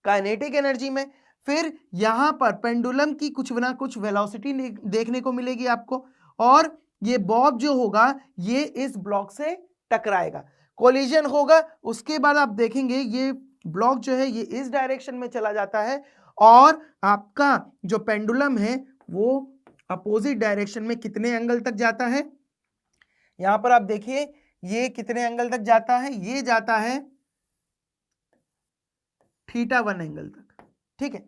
काइनेटिक एनर्जी में, फिर यहां पर पेंडुलम की कुछ ना कुछ वेलोसिटी देखने को मिलेगी आपको और ये बॉब जो होगा ये इस ब्लॉक से टकराएगा, कोलिजन होगा, उसके बाद आप देखेंगे ये ब्लॉक जो है ये इस डायरेक्शन में चला जाता है और आपका जो पेंडुलम है वो अपोजिट डायरेक्शन में कितने एंगल तक जाता है, यहां पर आप देखिए ये कितने एंगल तक जाता है, ये जाता है θ1 एंगल तक। ठीक है,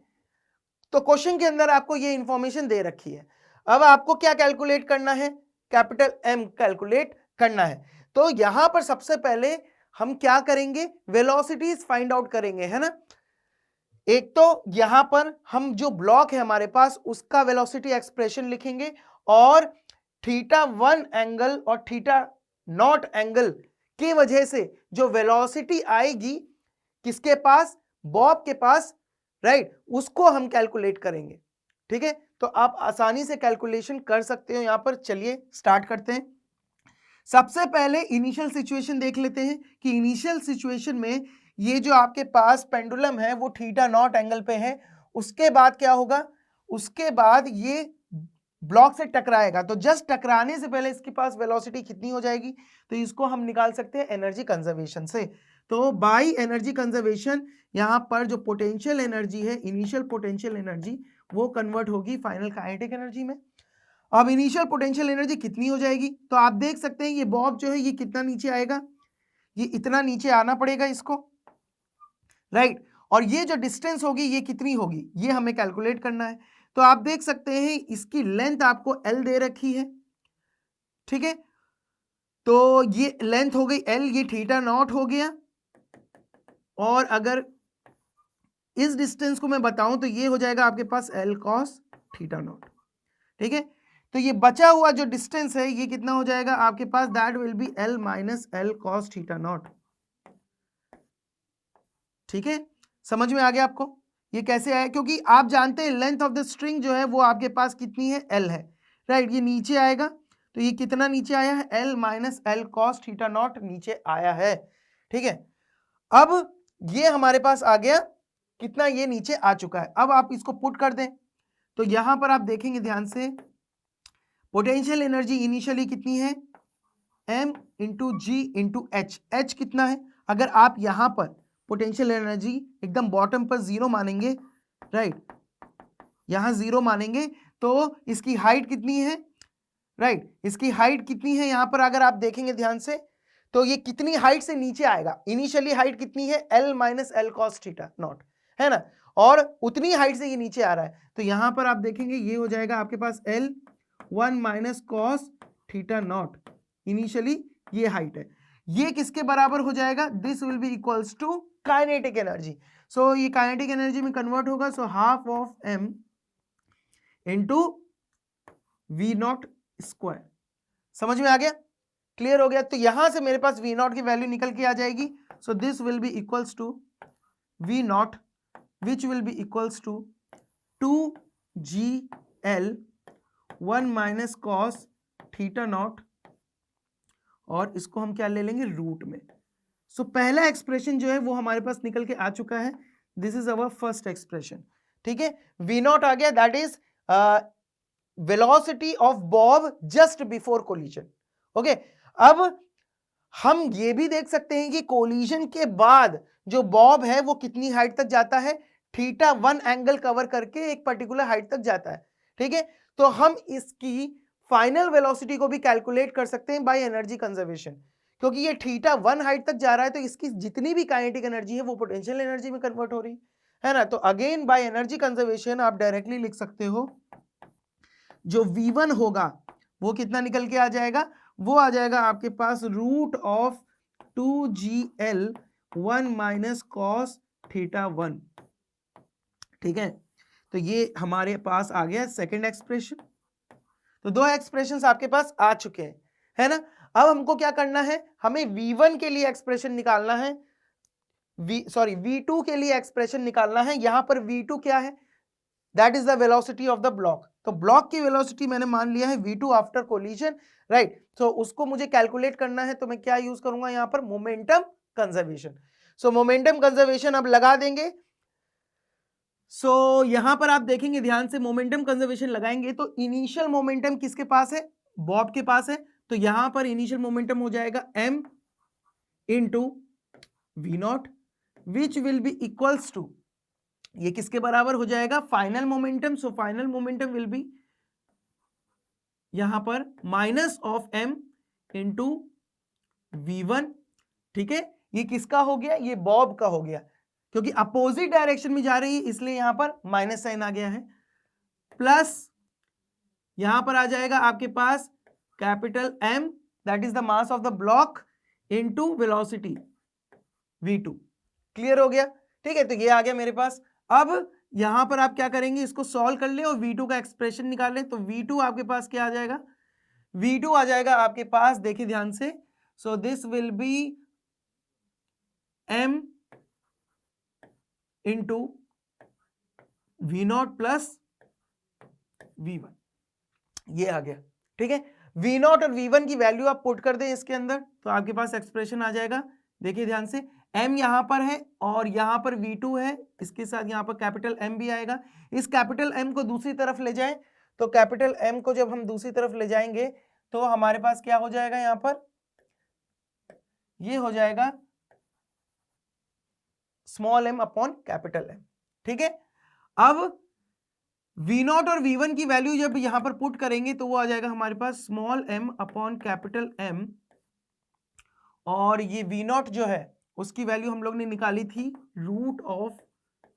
तो क्वेश्चन के अंदर आपको ये इंफॉर्मेशन दे रखी है। अब आपको क्या कैलकुलेट करना है, कैपिटल एम कैलकुलेट करना है। तो यहां पर सबसे पहले हम क्या करेंगे, वेलोसिटीज फाइंड आउट करेंगे, है ना। एक तो यहां पर हम जो ब्लॉक है हमारे पास उसका वेलोसिटी एक्सप्रेशन लिखेंगे और θ1 एंगल और θ0 एंगल की वजह से जो वेलोसिटी आएगी किसके पास, बॉब के पास, राइट, उसको हम कैलकुलेट करेंगे। ठीक है, तो आप आसानी से कैलकुलेशन कर सकते हो। यहां पर चलिए स्टार्ट करते हैं। सबसे पहले इनिशियल सिचुएशन देख लेते हैं कि इनिशियल सिचुएशन में ये जो आपके पास पेंडुलम है वो θ0 एंगल पे है, उसके बाद क्या होगा, उसके बाद ये ब्लॉक से टकराएगा, तो जस्ट टकराने से पहले इसके पास वेलोसिटी कितनी हो जाएगी, तो इसको हम निकाल सकते हैं एनर्जी कंजर्वेशन से। तो बाय एनर्जी कंजर्वेशन यहां पर जो पोटेंशियल एनर्जी है, इनिशियल पोटेंशियल एनर्जी, वो कन्वर्ट होगी फाइनल काइनेटिक एनर्जी में। अब इनिशियल पोटेंशियल एनर्जी कितनी हो जाएगी, तो आप देख सकते हैं ये बॉब जो है ये कितना नीचे आएगा, ये इतना नीचे आना पड़ेगा इसको, राइट, और ये जो डिस्टेंस होगी ये कितनी होगी, ये हमें कैलकुलेट करना है। तो आप देख सकते हैं इसकी लेंथ आपको L दे रखी है। ठीक है, तो ये लेंथ हो गई L, ये θ0 हो गया, और अगर इस डिस्टेंस को मैं बताऊं तो ये हो जाएगा आपके पास L cos θ0। ठीक है, तो ये बचा हुआ जो डिस्टेंस है ये कितना हो जाएगा आपके पास, that will be L minus L cos θ0। ठीक है, समझ में आ गया आपको ये कैसे आया, क्योंकि आप जानते हैं लेंथ ऑफ द स्ट्रिंग जो है वो आपके पास कितनी है, L है, राइट, ये नीचे आएगा, तो ये कितना नीचे आया है, L माइनस L cos θ0 नीचे आया है। ठीक है, अब ये हमारे पास आ गया कितना, ये नीचे आ चुका है। अब आप इसको पुट कर दें तो यहां पर आप देखेंगे ध्यान से, पोटेंशियल एनर्जी इनिशियली कितनी है, m इंटू जी इंटू एच, एच कितना है, अगर आप यहां पर पोटेंशियल एनर्जी एकदम बॉटम पर जीरो मानेंगे, राइट, यहां जीरो मानेंगे, तो इसकी हाइट कितनी है, राइट, इसकी हाइट कितनी है, यहां पर अगर आप देखेंगे ध्यान से तो ये कितनी हाइट से नीचे आएगा, इनिशियली हाइट कितनी है, L माइनस L cos θ0, है ना, और उतनी हाइट से ये नीचे आ रहा है, तो यहां पर आप देखेंगे ये हो जाएगा आपके पास L 1 माइनस cos θ0, इनिशियली ये हाइट है, ये किसके बराबर हो जाएगा, this will be equals to kinetic energy. So ये काइनेटिक एनर्जी में कन्वर्ट होगा, so half of m into V0 square. समझ में आ गया, क्लियर हो गया, तो यहां से मेरे पास V0 की वैल्यू निकल के आ जाएगी, so this will be equals to V0 which will be equals to 2GL 1 minus cos θ0, और इसको हम क्या ले लेंगे, रूट में। सो पहला एक्सप्रेशन जो है वो हमारे पास निकल के आ चुका है, this is our first expression. ठीक है, V0 आ गया, that is velocity of Bob just before collision. Okay, अब हम ये भी देख सकते हैं कि कोलिजन के बाद जो बॉब है वो कितनी हाइट तक जाता है, θ1 एंगल कवर करके एक पर्टिकुलर हाइट तक जाता है। ठीक है, तो हम इसकी फाइनल वेलोसिटी को भी कैलकुलेट कर सकते हैं बाय एनर्जी कंजर्वेशन, क्योंकि ये θ1 हाइट तक जा रहा है तो इसकी जितनी भी काइनेटिक एनर्जी है वो पोटेंशियल एनर्जी में कन्वर्ट हो रही है ना। तो अगेन बाय एनर्जी कंजर्वेशन आप डायरेक्टली लिख सकते हो, जो V1 होगा वो कितना निकल के आ जाएगा, वो आ जाएगा आपके पास root of 2GL 1 minus cos θ1। ठीक है, तो ये हमारे पास आ गया सेकंड एक्सप्रेशन। तो दो एक्सप्रेशंस आपके पास आ चुके हैं, है ना। अब हमको क्या करना है, हमें V1 के लिए एक्सप्रेशन निकालना है, V2 के लिए एक्सप्रेशन निकालना है। यहां पर V2 क्या है, that is the velocity of the block. तो ब्लॉक की वेलोसिटी मैंने मान लिया है V2 आफ्टर कोलिजन, राइट। तो उसको मुझे कैलकुलेट करना है, तो मैं क्या यूज करूंगा यहां पर, मोमेंटम कंजर्वेशन। सो मोमेंटम कंजर्वेशन अब लगा देंगे। सो यहां पर आप देखेंगे ध्यान से, मोमेंटम कंजर्वेशन लगाएंगे तो इनिशियल मोमेंटम किसके पास है, बॉब के पास है, तो यहां पर इनिशियल मोमेंटम हो जाएगा m into V naught which will be equals to, ये किसके बराबर हो जाएगा, final momentum. So final momentum will be यहां पर minus of m into v1। ठीक है, ये किसका हो गया, ये बॉब का हो गया, क्योंकि अपोजिट डायरेक्शन में जा रही है इसलिए यहां पर माइनस साइन आ गया है, प्लस यहां पर आ जाएगा आपके पास capital M, that is the mass of the block, into velocity v2। Clear हो गया? ठीक है, तो ये आ गया मेरे पास। अब यहां पर आप क्या करेंगे, इसको सॉल्व कर ले और v2 का एक्सप्रेशन निकाल लें, तो v2 आपके पास क्या आ जाएगा, v2 आ जाएगा आपके पास, देखिए ध्यान से, so this will be m into V naught plus v1, ये आ गया। ठीक है, v0 और v1 की वैल्यू आप पुट कर दें इसके अंदर, तो आपके पास एक्सप्रेशन आ जाएगा। देखिए ध्यान से, m यहां पर है और यहां पर v2 है, इसके साथ यहां पर कैपिटल M भी आएगा। इस कैपिटल M को दूसरी तरफ ले जाएं, तो कैपिटल M को जब हम दूसरी तरफ ले जाएंगे तो हमारे पास क्या हो जाएगा, यहां पर ये हो जाएगा small m upon capital M। ठीक है, अब v0 और v1 की वैल्यू जब यहां पर पुट करेंगे तो वो आ जाएगा हमारे पास small m upon capital M, और ये v0 जो है उसकी वैल्यू हम लोग ने निकाली थी root of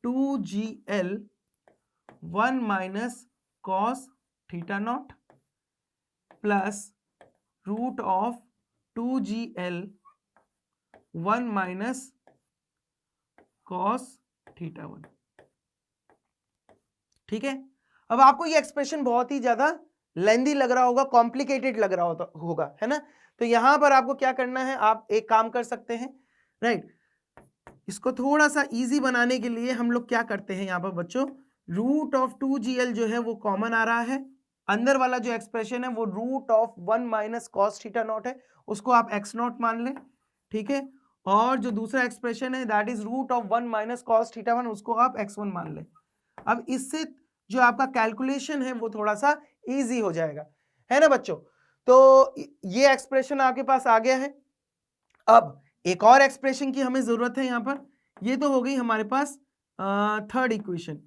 2gl 1 minus cos theta naught plus root of 2gl 1 minus cos theta 1। ठीक है, अब आपको ये एक्सप्रेशन बहुत ही ज्यादा लेंदी लग रहा होगा, कॉम्प्लिकेटेड लग रहा होगा, है ना? तो यहां पर आपको क्या करना है, आप एक काम कर सकते हैं, राइट, इसको थोड़ा सा इजी बनाने के लिए हम लोग क्या करते हैं यहां पर बच्चों, रूट ऑफ 2gl जो है वो कॉमन आ रहा है, अंदर वाला जो एक्सप्रेशन है वो root of 1 minus cos theta naught है, उसको आप x नॉट मान लें। ठीक है, और जो दूसरा एक्सप्रेशन है that is root of 1 minus cos theta 1, उसको आप x1 मान लें। अब इससे जो आपका कैलकुलेशन है वो थोड़ा सा इजी हो जाएगा, है ना बच्चों? तो ये एक्सप्रेशन आपके पास आ गया है। अब एक और एक्सप्रेशन की हमें जरूरत है यहां पर, ये तो हो गई हमारे पास थर्ड इक्वेशन।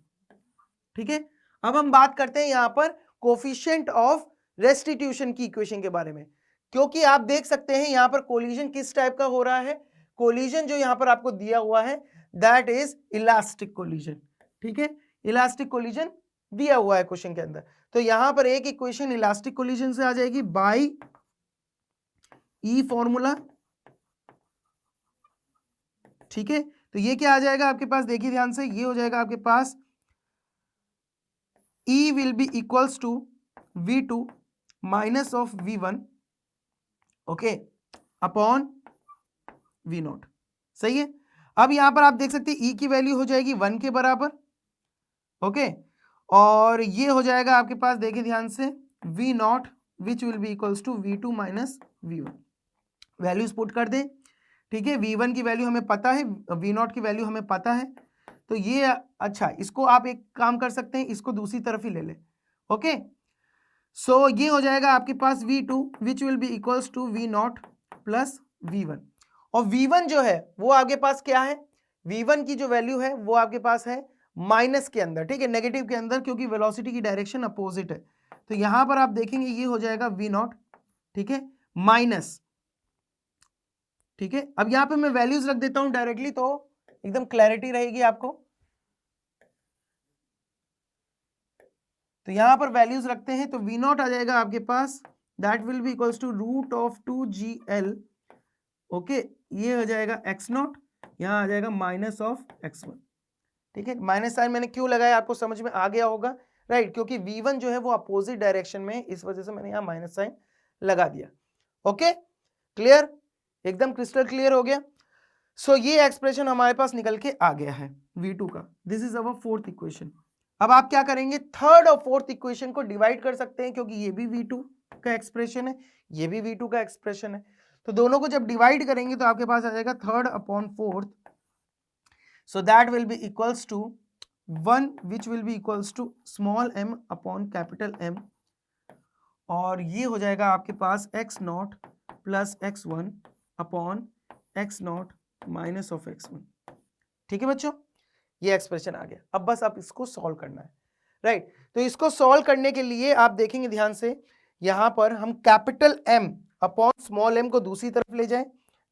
ठीक है, अब हम बात करते हैं यहां पर कोफिशिएंट ऑफ रेस्टिट्यूशन की इक्वेशन के बारे में, क्योंकि आप देख सकते हैं यहां पर कोलिजन किस टाइप का हो रहा है, कोलिजन जो यहां पर आपको दिया हुआ है दैट इज इलास्टिक कोलिजन। ठीक है, इलास्टिक कोलिजन दिया हुआ है क्वेश्चन के अंदर, तो यहां पर एक इक्वेशन इलास्टिक कोलिजन से आ जाएगी बाय ई फॉर्मूला। ठीक है, तो ये क्या आ जाएगा आपके पास, देखिए ध्यान से, ये हो जाएगा आपके पास E will be equals to V2 minus of V1, okay, upon V0। सही है, अब यहां पर आप देख सकते हैं E की वैल्यू हो जाएगी 1 के बराबर, ओके, और ये हो जाएगा आपके पास, देखिए ध्यान से, V0 which will be equals to V2 minus V1। Values put कर दें। ठीक है, V1 की वैल्यू हमें पता है, V0 की वैल्यू हमें पता है, तो ये अच्छा, इसको आप एक काम कर सकते हैं, इसको दूसरी तरफ ही ले लें। ओके, सो ये हो जाएगा आपके पास V2 which will be equals to V0 plus V1, और V1 जो है वो आपके पास क्या है, V1 की जो वैल्यू है वो आपके पास है माइनस के अंदर, ठीक है, नेगेटिव के अंदर, क्योंकि वेलोसिटी की डायरेक्शन अपोजिट है, तो यहां पर आप देखेंगे ये हो जाएगा V0, ठीक है, माइनस। ठीक है, अब यहां पे मैं वैल्यूज रख देता हूं डायरेक्टली, तो एकदम क्लैरिटी रहेगी आपको। तो यहां पर वैल्यूज रखते हैं, तो V0 आ जाएगा आपके पास, that will be equals to root of 2gl, okay, ये हो जाएगा x0, यहां आ जाएगा माइनस ऑफ x1। ठीक है, माइनस साइन मैंने क्यों लगाया आपको समझ में आ गया होगा, राइट, क्योंकि V1 जो है वो अपोजिट डायरेक्शन में, इस वजह से मैंने यहां माइनस साइन लगा दिया। ओके, क्लियर, एकदम क्रिस्टल क्लियर हो गया। सो ये एक्सप्रेशन हमारे पास निकल के आ गया है V2 का, this is our fourth equation. अब आप क्या करेंगे, थर्ड और फोर्थ इक्वेशन को डिवाइड कर सकते हैं, क्योंकि ये भी V2 का एक्सप्रेशन है, ये भी V2 का एक्सप्रेशन है, तो दोनों को जब डिवाइड करेंगे तो आपके पास आ जाएगा third upon fourth, so that will be equals to 1 which will be equals to small m upon capital M, और ये हो जाएगा आपके पास x0 plus x1 upon x0 minus of x1। ठीक है बच्चों, ये एक्सप्रेशन आ गया। अब बस आप इसको सॉल्व करना है, राइट। तो इसको सॉल्व करने के लिए आप देखेंगे ध्यान से, यहां पर हम capital M upon small m को दूसरी तरफ ले जाएं,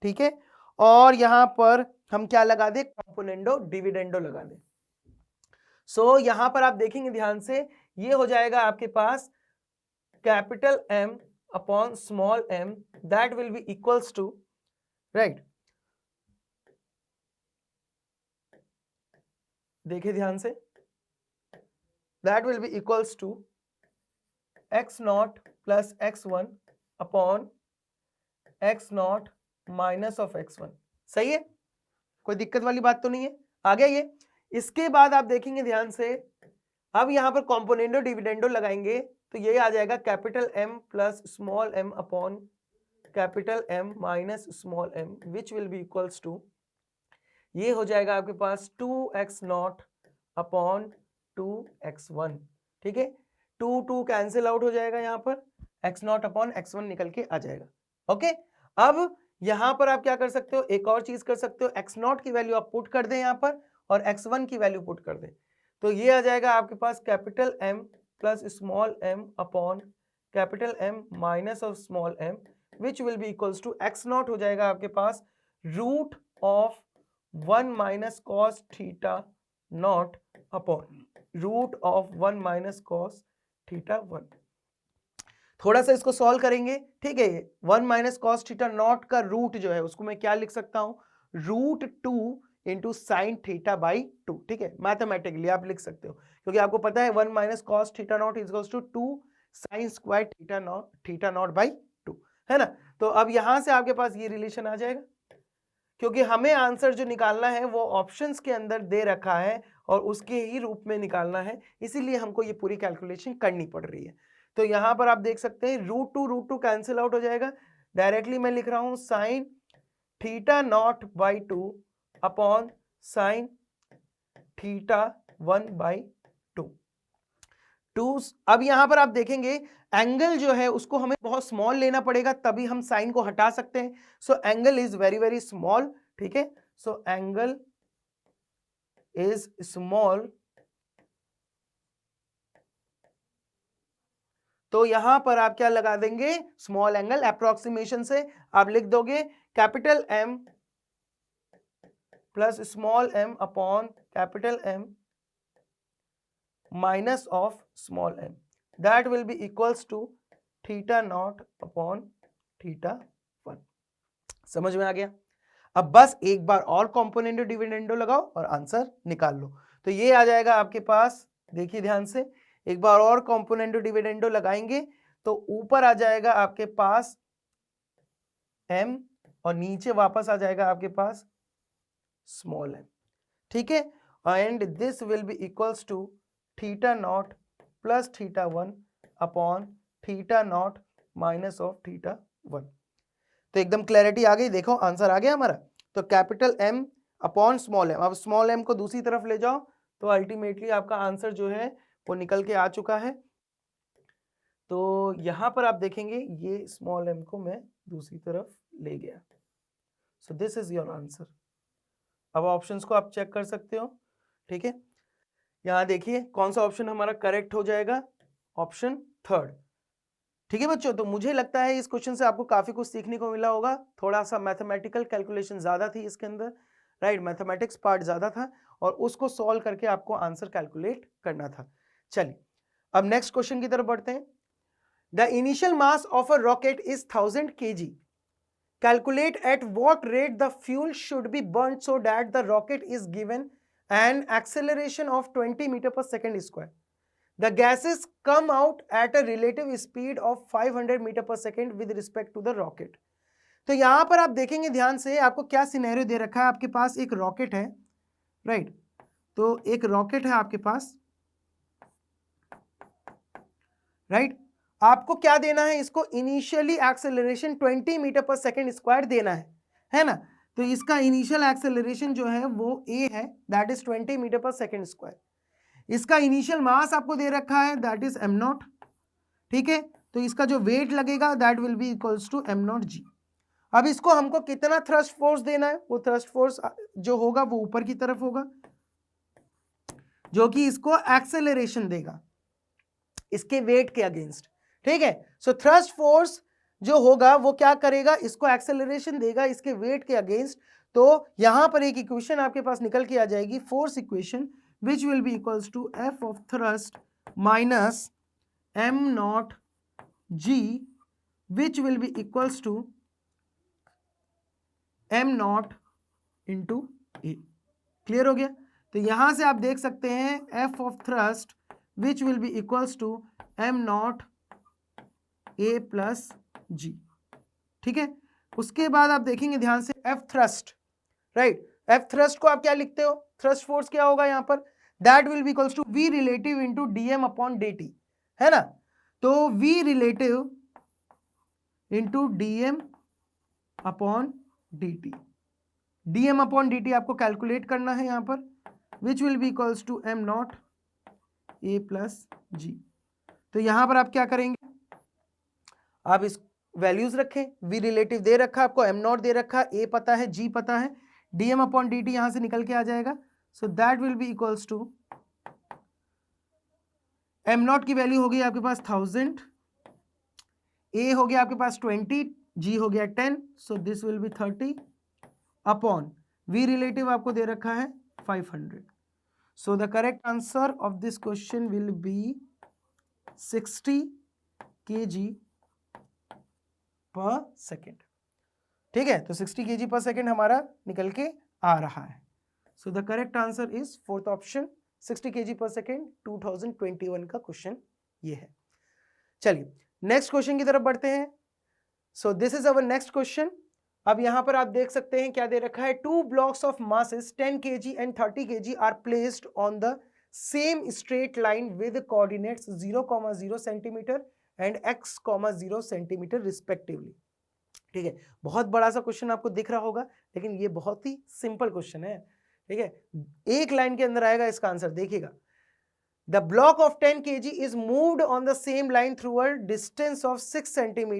ठीक है, और यहां पर हम क्या लगा दे, कंपोनेंडो डिविडेंडो लगा दे। सो यहां पर आप देखेंगे ध्यान से, ये हो जाएगा आपके पास capital M upon small m, that will be equals to, right, देखिए ध्यान से, that will be equals to x0 plus x1 upon x0 minus of x1। सही है, कोई दिक्कत वाली बात तो नहीं है, आ गया ये। इसके बाद आप देखेंगे ध्यान से, अब यहां पर कॉम्पोनेंडो डिविडेंडो लगाएंगे तो ये आ जाएगा capital M plus small m upon capital M minus small m, which will be equals to, ये हो जाएगा आपके पास 2x0 अपॉन 2x1। ठीक है, 2 कैंसिल आउट हो जाएगा, यहाँ पर x0 अपॉन x1 निकल के आ जाएगा। ओके, अब यहां पर आप क्या कर सकते हो, एक और चीज कर सकते हो, x0 की वैल्यू आप पुट कर दें यहां पर और x1 की वैल्यू पुट कर दें, तो ये आ जाएगा आपके पास capital M plus small m upon capital M minus of small m, which will be equals to x0 हो जाएगा आपके पास root of 1 minus cos theta naught upon root of 1 minus cos theta 1। थोड़ा सा इसको सॉल्व करेंगे, ठीक है। 1 माइनस कॉस थीटा नॉट का रूट जो है उसको मैं क्या लिख सकता हूं, root 2 into sine theta by 2। ठीक है, मैथमेटिकली आप लिख सकते हो, क्योंकि आपको पता है 1 minus cos theta naught is equals to 2 sine square theta naught by 2, है ना। तो अब यहां से आपके पास ये रिलेशन आ जाएगा, क्योंकि हमें आंसर जो निकालना है वो ऑप्शंस के अंदर दे रखा है और उसके ही रूप में निकालना है, इसीलिए हमको ये पूरी कैलकुलेशन करनी पड़ रही है। तो यहां पर आप देख सकते हैं रूट टू कैंसिल आउट हो जाएगा, डायरेक्टली मैं लिख रहा हूं sine theta naught by 2 upon sine theta 1 by 2। अब यहां पर आप देखेंगे एंगल जो है उसको हमें बहुत स्मॉल लेना पड़ेगा, तभी हम साइन को हटा सकते हैं। So angle is very very small, ठीक है। सो एंगल इज स्मॉल, तो यहां पर आप क्या लगा देंगे, स्मॉल एंगल, अप्रोक्सीमेशन से आप लिख दोगे capital M plus small m upon capital M minus of small m, that will be equals to theta naught upon theta 1। समझ में आ गया। अब बस एक बार और कॉम्पोनेंडो डिविडेंडो लगाओ और आंसर निकाल लो। तो ये आ जाएगा आपके पास, देखिए ध्यान से, एक बार और कॉम्पोनेंडो डिविडेंडो लगाएंगे तो ऊपर आ जाएगा आपके पास m और नीचे वापस आ जाएगा आपके पास स्मॉल m। ठीक है, and this will be equals to theta naught plus theta 1 upon theta naught minus of theta 1। तो एकदम क्लैरिटी आ गई, देखो आंसर आ गया हमारा। तो capital M upon small m, अब स्मॉल m को दूसरी तरफ ले जाओ तो अल्टीमेटली आपका आंसर जो है वो निकल के आ चुका है। तो यहां पर आप देखेंगे ये स्मॉल m को मैं दूसरी तरफ ले गया, सो दिस इज योर आंसर। अब ऑप्शंस को आप चेक कर सकते हो, ठीक है। यहां देखिए कौन सा ऑप्शन हमारा करेक्ट हो जाएगा, ऑप्शन 3। ठीक है बच्चों, तो मुझे लगता है इस क्वेश्चन से आपको काफी कुछ सीखने को मिला होगा। थोड़ा सा मैथमेटिकल कैलकुलेशन ज्यादा थी इसके अंदर, राइट, मैथमेटिक्स पार्ट ज्यादा था और उसको सॉल्व करके आपको आंसर कैलकुलेट करना था। चलिए अब नेक्स्ट क्वेश्चन की तरफ बढ़ते हैं। The initial mass of a rocket is 1000 kg. Calculate at what rate the fuel should be burnt so that the rocket is given an acceleration of 20 meter per second square. The gases come out at a relative speed of 500 meter per second with respect to the rocket. तो यहां पर आप देखेंगे ध्यान से, आपको क्या सिनेरियो दे रखा है, आपके पास एक रॉकेट है, राइट, तो एक रॉकेट है आपके पास, राइट, आपको क्या देना है, इसको initially acceleration 20 metre per second square देना है ना। तो इसका इनिशियल एक्सेलरेशन जो है वो a है, that is 20 metre per second square. इसका इनिशियल मास आपको दे रखा है, दैट इज m0, ठीक है। तो इसका जो वेट लगेगा that will be equals to M naught G. अब इसको हमको कितना थ्रस्ट फोर्स देना है, वो थ्रस्ट फोर्स जो होगा वो ऊपर की तरफ होगा, जो कि इसको एक्सेलरेशन देगा इसके वेट के अगेंस्ट। ठीक है, सो थ्रस्ट फोर्स जो होगा वो क्या करेगा, इसको एक्सेलरेशन देगा इसके वेट के अगेंस्ट। तो यहां पर एक इक्वेशन आपके पास निकल के आ जाएगी, force equation, which will be equals to F of thrust minus M naught G, which will be equals to M naught into A. Clear हो गया? तो यहां से आप देख सकते हैं F of thrust which will be equals to M naught A plus G. ठीक है, उसके बाद आप देखेंगे ध्यान से F thrust, right, F thrust को आप क्या लिखते हो, थ्रस्ट फोर्स क्या होगा यहां पर, that will be equals to V relative into DM upon D T, है ना। तो V relative into DM upon D T, DM upon D T आपको कैलकुलेट करना है यहां पर, which will be equals to M naught A plus G. तो यहां पर आप क्या करेंगे, आप इस वैल्यूज रखें, वी रिलेटिव दे रखा आपको, एम नॉट दे रखा, ए पता है, जी पता है, डीएम अपॉन डी टी यहां से निकल के आ जाएगा। So that will be equals to M naught की वैल्यू हो गई आपके पास 1000, ए हो गया आपके पास 20, जी हो गया 10, so this will be 30 upon V relative आपको दे रखा है 500। So the correct answer of this question will be 60 kg per second. ठीक है, तो 60 kg पर सेकेंड हमारा निकल के आ रहा है। सो the correct answer is fourth option, 60 kg per second, 2021 का क्वेश्चन ये है। चलिए नेक्स्ट क्वेश्चन की तरफ बढ़ते हैं। So this is our next question. अब यहां पर आप देख सकते हैं क्या दे रखा है, 2 blocks of masses 10 kg and 30 kg are placed on the same straight line with coordinates 0,0 cm and x,0 cm respectively। ठीक है, बहुत बड़ा सा क्वेश्चन आपको दिख रहा होगा, लेकिन ये बहुत ही सिंपल क्वेश्चन है। ठीक है, एक लाइन के अंदर आएगा इसका आंसर, देखिएगा। The block of 10 kg is moved on the same line through a distance of 6 cm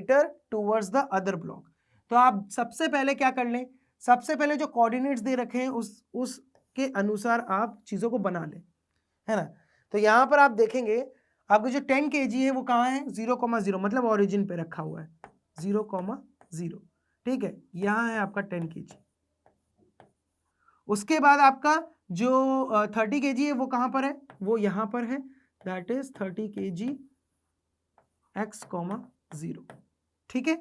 towards the other block। तो आप सबसे पहले क्या कर लें, सबसे पहले जो कोऑर्डिनेट्स दे रखे हैं उसके अनुसार आप चीजों को बना लें, है ना। तो यहां पर आप देखेंगे आपको जो 10 kg है वो कहाँ है, 0,0, मतलब ओरिजिन पे रखा हुआ है 0,0। ठीक है, यहां है आपका 10 kg। उसके बाद आपका जो 30 kg है वो कहां पर है, वो यहां पर है, दैट इज 30 kg x,0। ठीक है,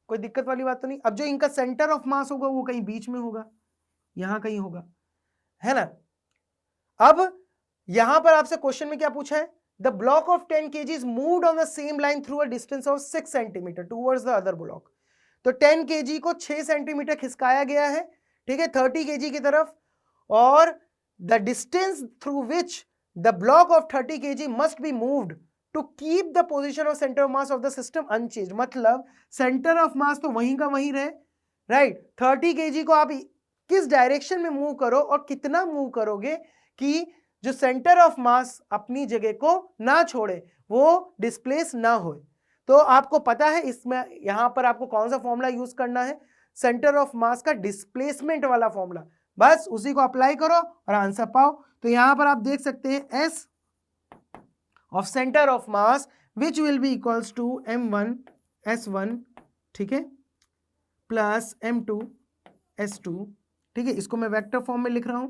कोई दिक्कत वाली बात तो नहीं। अब जो इनका सेंटर ऑफ मास होगा वो कहीं बीच में होगा, यहां कहीं होगा, है ना। अब यहां पर आपसे क्वेश्चन में क्या पूछा है, the block of 10 kg is moved on the same line through a distance of 6 centimetre towards the other block. तो 10 kg को 6 सेंटीमीटर खिसकाया गया है, ठीक है, 30 kg की तरफ, और the distance through which the block of 30 kg must be moved to keep the position of centre of mass of the system unchanged. मतलब सेंटर ऑफ मास तो वहीं का वहीं रहे, राइट। 30 kg को आप किस डायरेक्शन में मूव करो और कितना मूव करोगे कि जो सेंटर ऑफ मास अपनी जगह को ना छोड़े, वो डिस्प्लेस ना हो। तो आपको पता है इसमें यहां पर आपको कौन सा फॉर्मूला यूज करना है, सेंटर ऑफ मास का डिस्प्लेसमेंट वाला फॉर्मूला, बस उसी को अप्लाई करो और आंसर पाओ। तो यहां पर आप देख सकते हैं S of centre of mass which will be equals to m1 s1, ठीक है, प्लस m2 s2। ठीक है, इसको मैं वेक्टर फॉर्म में लिख रहा हूं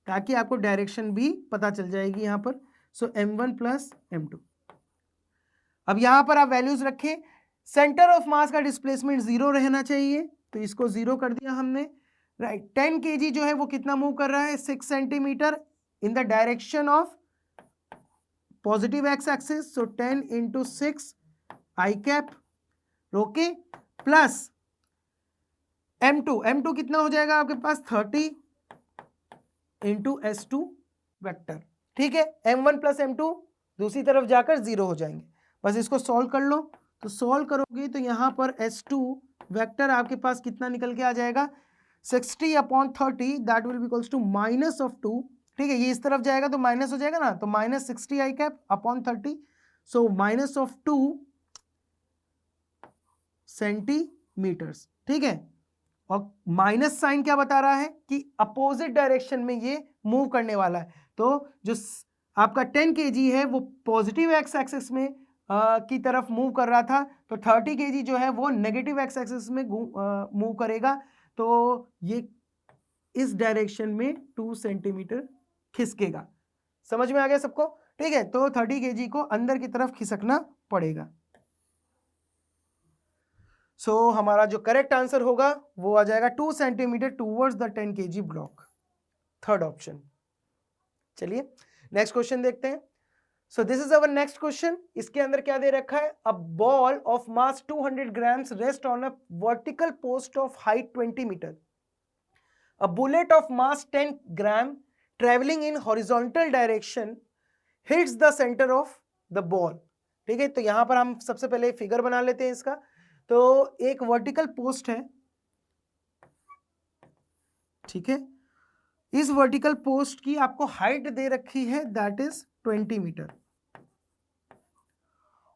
ताकि आपको डायरेक्शन भी पता चल जाएगी यहां पर। सो m1 प्लस m2। अब यहां पर आप वैल्यूज रखें, सेंटर ऑफ मास का डिस्प्लेसमेंट 0 रहना चाहिए, तो इसको 0 कर दिया हमने, राइट। 10 kg जो है वो कितना मूव कर रहा है, 6 centimetre in the direction of positive x axis, so 10 into 6 I cap, okay, plus m2 कितना हो जाएगा आपके पास 30 इंटू s2 वेक्टर। ठीक है, m1 प्लस m2 दूसरी तरफ जाकर 0 हो जाएंगे, बस इसको सॉल्व कर लो। तो सॉल्व करोगे तो यहां पर s2 वेक्टर आपके पास कितना निकल के आ जाएगा, 60/30, that will be equals to minus of 2। ठीक है, ये इस तरफ जाएगा तो माइनस हो जाएगा ना, तो -60 आई कैप अपॉन 30, सो -2 सेंटीमीटर्स, ठीक है। और माइनस साइन क्या बता रहा है कि अपोजिट डायरेक्शन में ये मूव करने वाला है। तो जो आपका 10 kg है वो पॉजिटिव एक्स एक्सिस में की तरफ मूव कर रहा था, तो 30 kg जो है वो नेगेटिव एक्स एक्सिस में मूव करेगा। तो ये इस डायरेक्शन में 2 सेंटीमीटर खिसकेगा। समझ में आ गया सबको? ठीक है, तो 30 kg को अंदर की तरफ खिसकना पड़ेगा। सो हमारा जो करेक्ट आंसर होगा वो आ जाएगा 2 centimetre towards the 10 kg block, third option. चलिए नेक्स्ट क्वेश्चन देखते हैं। So this is our next question. इसके अंदर क्या दे रखा है? A ball of mass 200 grams rest on a vertical post of height 20 metre. A bullet of mass 10 gram travelling in horizontal direction hits the centre of the ball. ठीक है, तो यहां पर हम सबसे पहले फिगर बना लेते हैं इसका। तो एक वर्टिकल पोस्ट है, ठीक है, इस वर्टिकल पोस्ट की आपको हाइट दे रखी है दैट इज 20 मीटर।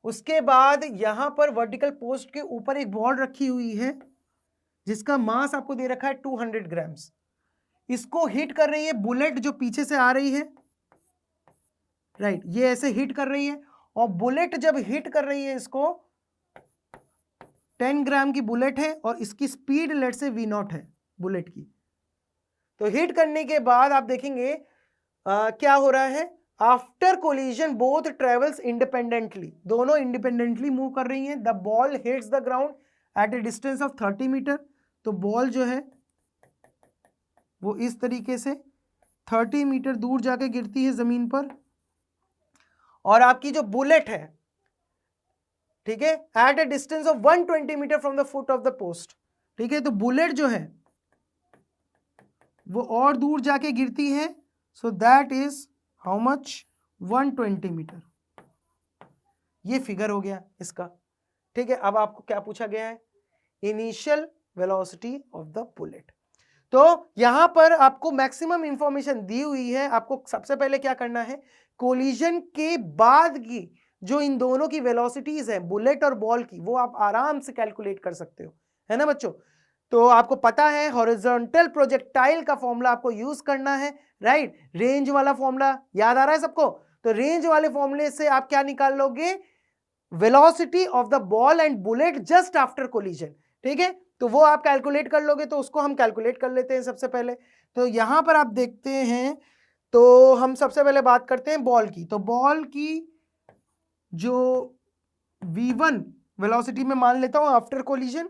उसके बाद यहां पर वर्टिकल पोस्ट के ऊपर एक बॉल रखी हुई है जिसका मास आपको दे रखा है 200 ग्राम्स। इसको हिट कर रही है बुलेट जो पीछे से आ रही है, राइट, ये ऐसे हिट कर रही है। और बुलेट जब हिट कर रही है इसको, 10 ग्राम की बुलेट है और इसकी स्पीड लेट से v0 है बुलेट की। तो हिट करने के बाद आप देखेंगे क्या हो रहा है? After collision both travels independently, दोनों इंडिपेंडेंटली मूव कर रही हैं। The ball hits the ground at a distance of 30 metre. तो बॉल जो है वो इस तरीके से 30 मीटर दूर जाके गिरती है जमीन पर। और आपकी जो बुलेट है, ठीक है, at a distance of 120 metre from the foot of the post. ठीक है, तो बुलेट जो है वो और दूर जाके गिरती है। So that is how much? 120 metre. ये फिगर हो गया इसका। ठीक है, अब आपको क्या पूछा गया है? Initial velocity of the bullet. तो यहां पर आपको मैक्सिमम इंफॉर्मेशन दी हुई है। आपको सबसे पहले क्या करना है? कोलिजन के बाद की जो इन दोनों की वेलोसिटीज है बुलेट और बॉल की, वो आप आराम से कैलकुलेट कर सकते हो, है ना बच्चों? तो आपको पता है हॉरिजॉन्टल प्रोजेक्टाइल का फॉर्मूला आपको यूज करना है, राइट। रेंज वाला फॉर्मूला याद आ रहा है सबको? तो रेंज वाले फॉर्मूले से आप क्या निकाल लोगे? Velocity of the ball and bullet just after collision. ठीक है, तो वो आप कैलकुलेट कर लोगे। तो उसको हम कैलकुलेट कर लेते हैं सबसे पहले। तो यहां पर आप देखते हैं, तो हम सबसे पहले बात करते हैं बॉल की। तो बॉल की जो v1 वेलोसिटी में मान लेता हूं after collision,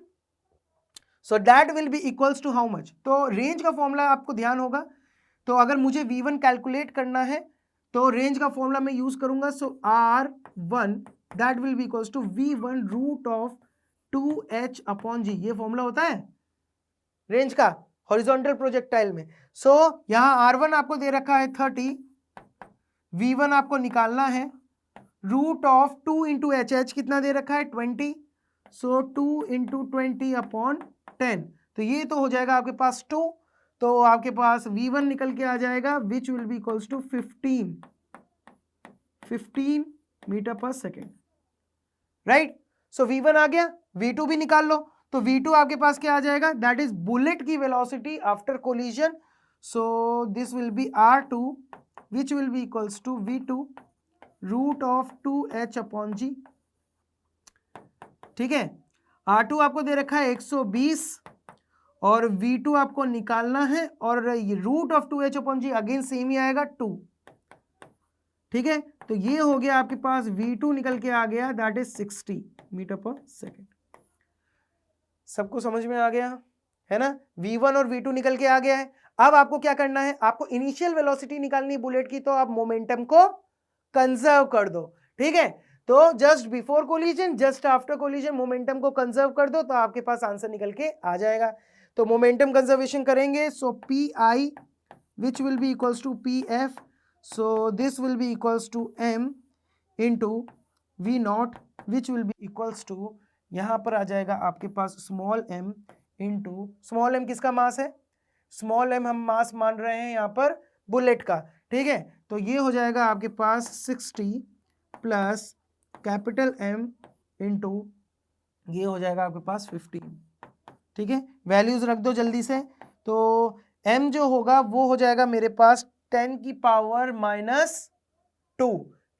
so that will be equals to how much? तो रेंज का फॉर्मूला आपको ध्यान होगा। तो अगर मुझे v1 कैलकुलेट करना है तो रेंज का फॉर्मूला मैं यूज करूंगा। So r1 that will be equals to v1 root of 2h upon g। ये फॉर्मूला होता है रेंज का हॉरिजॉन्टल प्रोजेक्टाइल में। सो यहां r1 आपको दे रखा है 30, v1 आपको निकालना है, रूट ऑफ 2 इंटू एच कितना दे रखा है? 20। सो 2 इंटू 20 अपॉन 10, तो ये तो हो जाएगा आपके पास 2। तो आपके पास v1 निकल के आ जाएगा which will be equals to 15 metre per second, right. So v1 आ गया, v2 भी निकाल लो। तो v2 आपके पास क्या आ जाएगा? दैट इज बुलेट की velocity after collision. So this will be r2 which will be equals to v2 root of 2h upon g। ठीक है, r2 आपको दे रखा है 120 और v2 आपको निकालना है, और root of 2h upon g again same ही आएगा 2। ठीक है, तो ये हो गया आपके पास v2 निकल के आ गया that is 60 metre per second. सबको समझ में आ गया है ना? v1 और v2 निकल के आ गया है। अब आपको क्या करना है? आपको इनिशियल वेलोसिटी निकालनी है बुलेट की, तो आप मोमेंटम को कंजर्व कर दो। ठीक है, तो just before collision just after collision momentum को कंजर्व कर दो, तो आपके पास आंसर निकल के आ जाएगा। तो मोमेंटम कंजर्वेशन करेंगे। So P I which will be equals to P F, so this will be equals to M into V naught which will be equals to, यहां पर आ जाएगा आपके पास small M into small M किसका मास है? स्मॉल एम हम मास मान रहे हैं यहां पर बुलेट का। ठीक है, तो ये हो जाएगा आपके पास 60 प्लस कैपिटल एम इंटू ये हो जाएगा आपके पास 15। ठीक है, वैल्यूज रख दो जल्दी से। तो m जो होगा वो हो जाएगा मेरे पास 10 की पावर -2,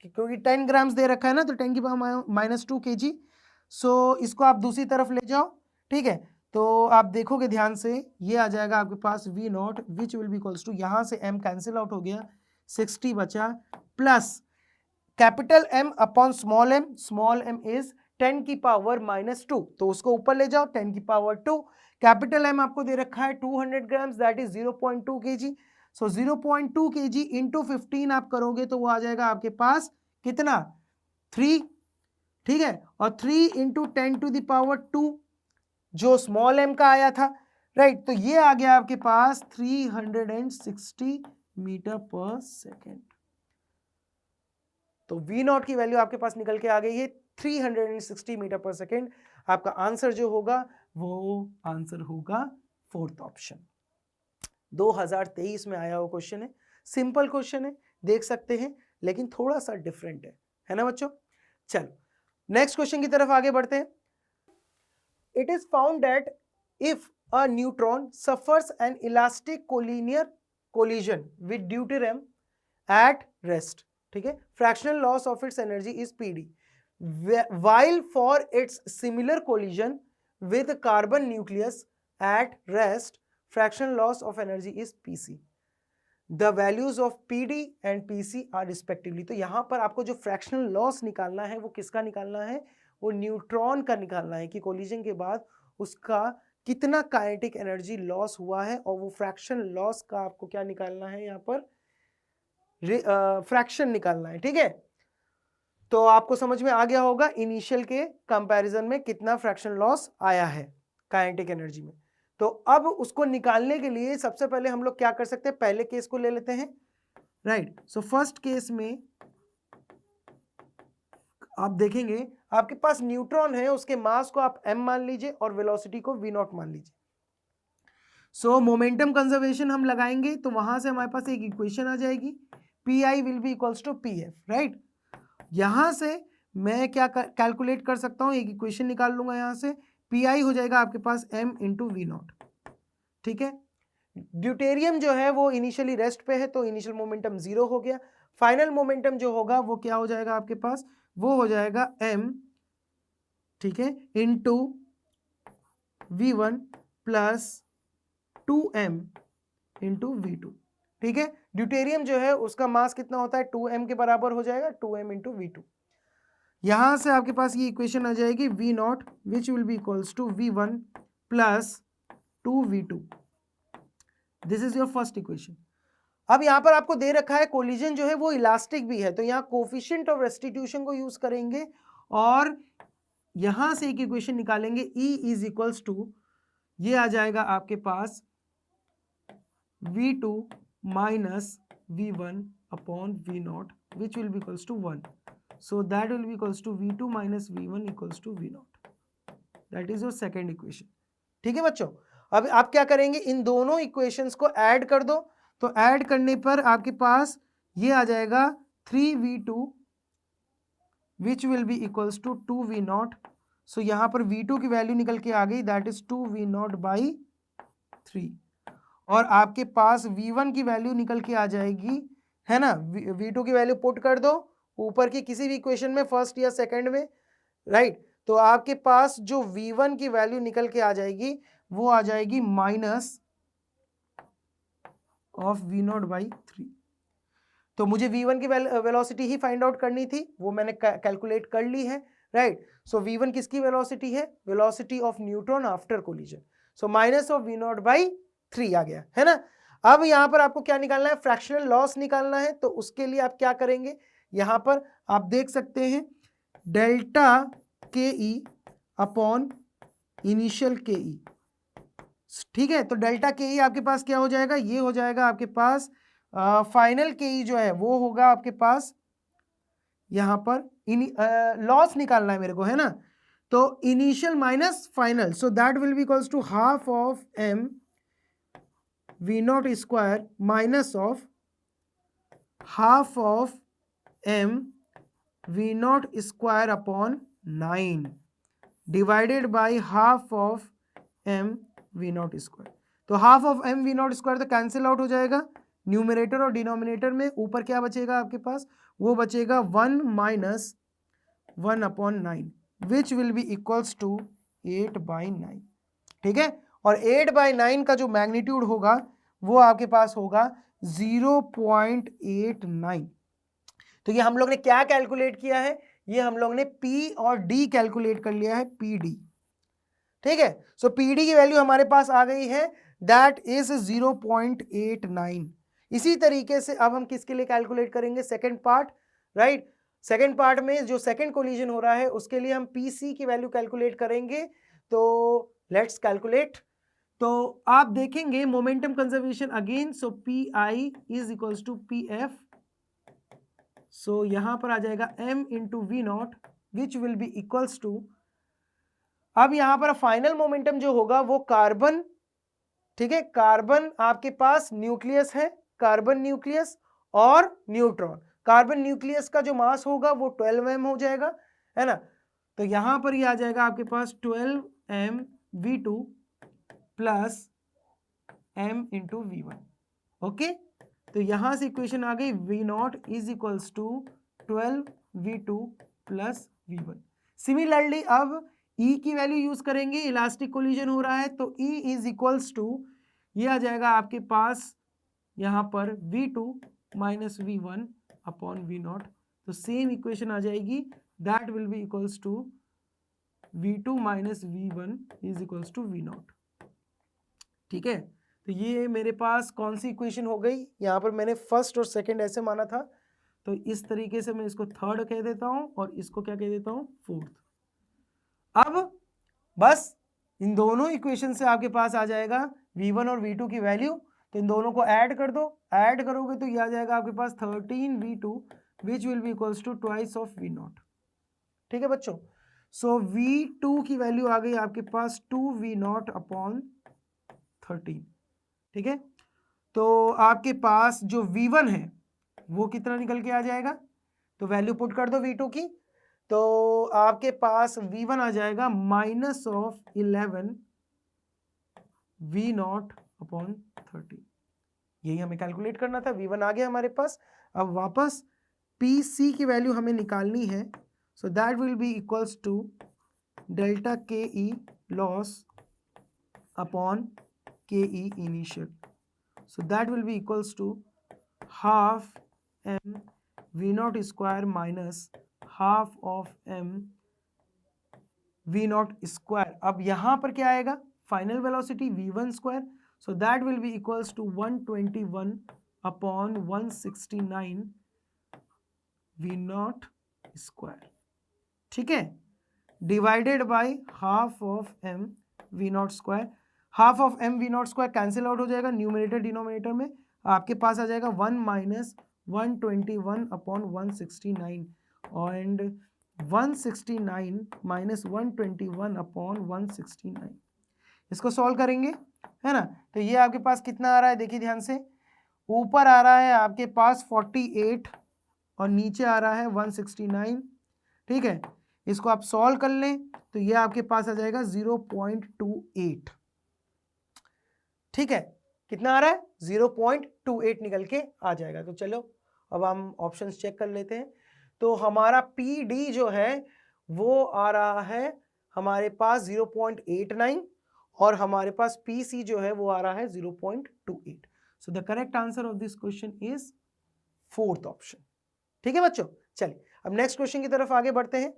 क्योंकि 10 ग्राम्स दे रखा है ना, तो 10 की पावर -2 kg। सो इसको आप दूसरी तरफ ले जाओ। ठीक है, तो आप देखोगे ध्यान से, ये आ जाएगा आपके पास V naught which will be equals to, यहाँ से m कैंसिल आउट हो गया, 60 बचा, plus capital M upon small m is 10 की पावर -2, तो उसको ऊपर ले जाओ, 10 की पावर 2। कैपिटल M आपको दे रखा है 200 grams, that is 0.2 kg। So 0.2 kg into 15 आप करोगे तो वो आ जाएगा आपके पास कितना, 3। ठीक है, और 3 इंटू 10 टू द पावर 2 जो स्मॉल m का आया था, राइट। तो ये आ गया आपके पास 360 मीटर पर सेकेंड। तो V नॉट की वैल्यू आपके पास निकल के आ गई है 360 मीटर पर सेकेंड। आपका आंसर जो होगा वो आंसर होगा फोर्थ ऑप्शन। 2023 में आया हुआ क्वेश्चन है, सिंपल क्वेश्चन है, देख सकते हैं, लेकिन थोड़ा सा डिफरेंट है ना बच्चों। चलो नेक्स्ट क्वेश्चन की तरफ आगे बढ़ते हैं। It is found that if a neutron suffers N elastic collinear collision with deuterium at rest, ठीक है, fractional loss of its energy is PD, while for its similar collision with carbon nucleus at rest, fractional loss of energy is Pc. The values of Pd and Pc are respectively. तो यहां पर आपको जो फ्रैक्शनल लॉस निकालना है वो किसका निकालना है, वो न्यूट्रॉन का निकालना है कि कोलिजन के बाद उसका कितना काइनेटिक एनर्जी लॉस हुआ है, और वो फ्रैक्शन लॉस का आपको क्या निकालना है, यहाँ पर फ्रैक्शन निकालना है। ठीक है, तो आपको समझ में आ गया होगा इनिशियल के कंपैरिजन में कितना फ्रैक्शन लॉस आया है काइनेटिक एनर्जी में। तो अब उसको निकालने के लिए सबसे पहले हम लोग क्या कर सकते हैं, पहले केस को ले लेते हैं, राइट। सो फर्स्ट केस में आप देखेंगे आपके पास न्यूट्रॉन है, उसके मास को आप m मान लीजिए और वेलोसिटी को v नॉट मान लीजिए। सो मोमेंटम कंजर्वेशन हम लगाएंगे तो वहां से हमारे पास एक इक्वेशन आ जाएगी, Pi will be equals to Pf, right. यहां से मैं क्या कैलकुलेट कर सकता हूं, एक इक्वेशन निकाल लूंगा यहां से, Pi हो जाएगा आपके पास m इंटू वी नॉट। ठीक है, ड्यूटेरियम जो है वो इनिशियली रेस्ट पे है, तो इनिशियल मोमेंटम 0 हो गया। फाइनल मोमेंटम जो होगा वो क्या हो जाएगा आपके पास, वो हो जाएगा m, ठीक है, into v1 plus 2m into v2। ठीक है, ड्यूटेरियम जो है उसका मास कितना होता है, 2m के बराबर हो जाएगा, 2m इंटू v2। यहां से आपके पास ये इक्वेशन आ जाएगी v naught which will be equals to v1 plus 2v2। This is your first equation. अब यहां पर आपको दे रखा है कोलिजन जो है वो इलास्टिक भी है, तो यहां कोफिशिएंट ऑफ रेस्टिट्यूशन को यूज करेंगे और यहां से एक इक्वेशन निकालेंगे, E इज इक्वल्स टू, ये आ जाएगा आपके पास v2 minus v1 upon v naught which will be equals to 1। So that will be equals to v2 minus v1 equals to v naught. That is your second equation. ठीक है बच्चों, अब आप क्या करेंगे, इन दोनों इक्वेशंस को ऐड कर दो। तो ऐड करने पर आपके पास ये आ जाएगा 3v2 which will be equals to 2v naught. So यहां पर v2 की वैल्यू निकल के आ गई, that is 2v not by 3, और आपके पास v1 की वैल्यू निकल के आ जाएगी, है ना, v2 की वैल्यू पुट कर दो ऊपर की किसी भी इक्वेशन में, फर्स्ट या सेकंड में, राइट। तो आपके पास जो v1 की वैल्यू निकल के आ जाएगी वो आ जाएगी minus of v not by 3। तो मुझे v1 की वेलोसिटी ही फाइंड आउट करनी थी, वो मैंने कैलकुलेट कर ली है, राइट। सो v1 किसकी वेलोसिटी है, velocity of neutron after collision. So minus of v not by 3 आ गया, है ना। अब यहां पर आपको क्या निकालना है, फ्रैक्शनल लॉस निकालना है। तो उसके लिए आप क्या करेंगे, यहां पर आप देख सकते हैं डेल्टा के ई अपॉन इनिशियल के ई। ठीक है, तो डेल्टा के ई आपके पास क्या हो जाएगा, ये हो जाएगा आपके पास फाइनल के ई जो है वो होगा आपके पास, यहां पर लॉस निकालना है मेरे को, है ना। तो initial minus final, so that will be equals to half of m v naught square minus of half of m v naught square upon 9, divided by half of M V naught square. तो half of M V naught square तो कैंसिल आउट हो जाएगा न्यूमरेटर और डिनोमिनेटर में। ऊपर क्या बचेगा आपके पास, वो बचेगा 1 minus 1/9 which will be equals to 8/9। ठीक है, और 8/9 का जो मैग्नीट्यूड होगा वो आपके पास होगा 0.89। तो ये हम लोग ने क्या कैलकुलेट किया है, ये हम लोग ने P और D कैलकुलेट कर लिया है, PD। ठीक है, सो PD की वैल्यू हमारे पास आ गई है, दैट इज 0.89। इसी तरीके से अब हम किसके लिए कैलकुलेट करेंगे, second part, right. Second part में जो सेकेंड कोलिजन हो रहा है उसके लिए हम PC की वैल्यू कैलकुलेट करेंगे। तो लेट्स कैलकुलेट। तो आप देखेंगे momentum conservation again, so PI is equals to PF। So यहां पर आ जाएगा m into V naught which will be equals to, अब यहां पर फाइनल मोमेंटम जो होगा वो कार्बन, ठीक है, कार्बन आपके पास न्यूक्लियस है, कार्बन न्यूक्लियस और न्यूट्रॉन। कार्बन न्यूक्लियस का जो मास होगा वो 12 m हो जाएगा, है ना। तो यहां पर ये आ जाएगा आपके पास 12 mv2 plus m into V1। Okay, तो यहां से इक्वेशन आ गई V naught is equals to 12v2 plus V1। Similarly अब E की वैल्यू यूज करेंगे, इलास्टिक कोलिजन हो रहा है तो E इज इक्वल्स टू, ये आ जाएगा आपके पास यहां पर V2 minus V1 upon V naught. तो सेम इक्वेशन आ जाएगी, that will be equals to V2 minus V1 is equals to V naught. ठीक है, तो ये मेरे पास कौन सी इक्वेशन हो गई, यहाँ पर मैंने फर्स्ट और सेकंड ऐसे माना था, तो इस तरीके से मैं इसको थर्ड कह देता हूँ और इसको क्या कह देता हूँ, फोर्थ। अब बस इन दोनों इक्वेशन से आपके पास आ जाएगा V1 और V2 की वैल्यू, तो इन दोनों को ऐड कर दो, ऐड करोगे तो ये आ जाएगा आपके पास 13v2 which will be equals to twice of V naught. ठीक है बच्चों, सो V2 की वैल्यू आ गई आपके पास 2v नॉट अपॉन 13। ठीक है, तो आपके पास जो V1 है वो कितना निकल के आ जाएगा, तो वैल्यू पुट कर दो V2 की, तो आपके पास V1 आ जाएगा minus of 11 V not upon 13। यही हमें कैलकुलेट करना था, V1 आ गया हमारे पास। अब वापस PC की वैल्यू हमें निकालनी है, so that will be equals to delta KE loss upon KE initial. So that will be equals to half m V naught square minus half of m V naught square। अब यहां पर क्या आएगा, final velocity V1 square, so that will be equals to 121 upon 169 V naught square. ठीक है, divided by half of m V naught square. Half of m V naught square cancel out हो जाएगा न्यूमरेटर डिनोमिनेटर में, आपके पास आ जाएगा 1 minus 121 upon 169 and 169 minus 121 upon 169। इसको सॉल्व करेंगे, है ना। तो ये आपके पास कितना आ रहा है, देखिए ध्यान से, ऊपर आ रहा है आपके पास 48 और नीचे आ रहा है 169। ठीक है, इसको आप सॉल्व कर लें तो ये आपके पास आ जाएगा 0.28। ठीक है, कितना आ रहा है, 0.28 निकल के आ जाएगा। तो चलो अब हम ऑप्शंस चेक कर लेते हैं। तो हमारा PD जो है वो आ रहा है हमारे पास 0.89 और हमारे पास PC जो है वो आ रहा है 0.28। सो the correct answer of this question is fourth option. ठीक है बच्चों, चलिए अब नेक्स्ट क्वेश्चन की तरफ आगे बढ़ते हैं।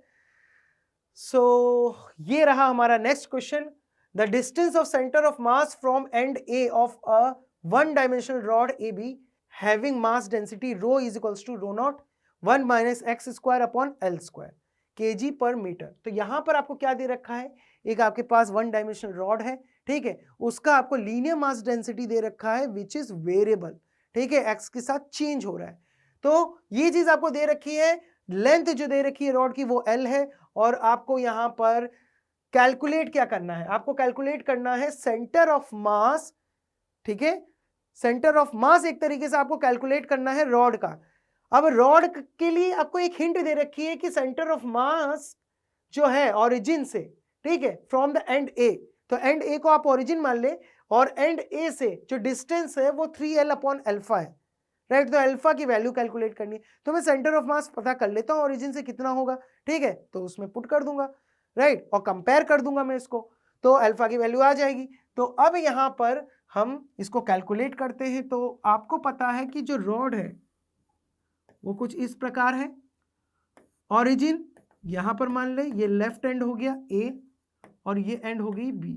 सो ये रहा हमारा next question. The distance of center of mass from end A of a one-dimensional rod AB having mass density rho is equals to rho naught 1 minus x square upon L square kg per meter। तो यहां पर आपको क्या दे रखा है, एक आपके पास वन डायमेंशनल रॉड है, ठीक है, उसका आपको लीनियर मास डेंसिटी दे रखा है विच इज वेरिएबल। ठीक है, x के साथ चेंज हो रहा है। तो ये चीज आपको दे रखी है, लेंथ जो दे रखी है रॉड की वो L है, और आपको यहां पर कैलकुलेट क्या करना है, आपको कैलकुलेट करना है सेंटर ऑफ मास। ठीक है, सेंटर ऑफ मास एक तरीके से आपको कैलकुलेट करना है रॉड का। अब रॉड के लिए आपको एक हिंट दे रखी है कि सेंटर ऑफ मास जो है ओरिजिन से ठीक है, फ्रॉम द एंड ए। तो एंड ए को आप ओरिजिन मान ले और एंड ए से जो डिस्टेंस है वो 3l अपॉन अल्फा है, राइट। तो अल्फा की वैल्यू कैलकुलेट करनी है, तो मैं सेंटर ऑफ मास पता कर लेता हूँ ओरिजिन से कितना होगा, ठीक है, तो उसमें पुट कर दूंगा, राइट, और कंपेयर कर दूंगा मैं इसको, तो अल्फा की वैल्यू आ जाएगी। तो अब यहां पर हम इसको कैलकुलेट करते हैं। तो आपको पता है कि जो रॉड है वो कुछ इस प्रकार है, ओरिजिन यहां पर मान ले ये लेफ्ट एंड हो गया ए और ये एंड हो गई बी,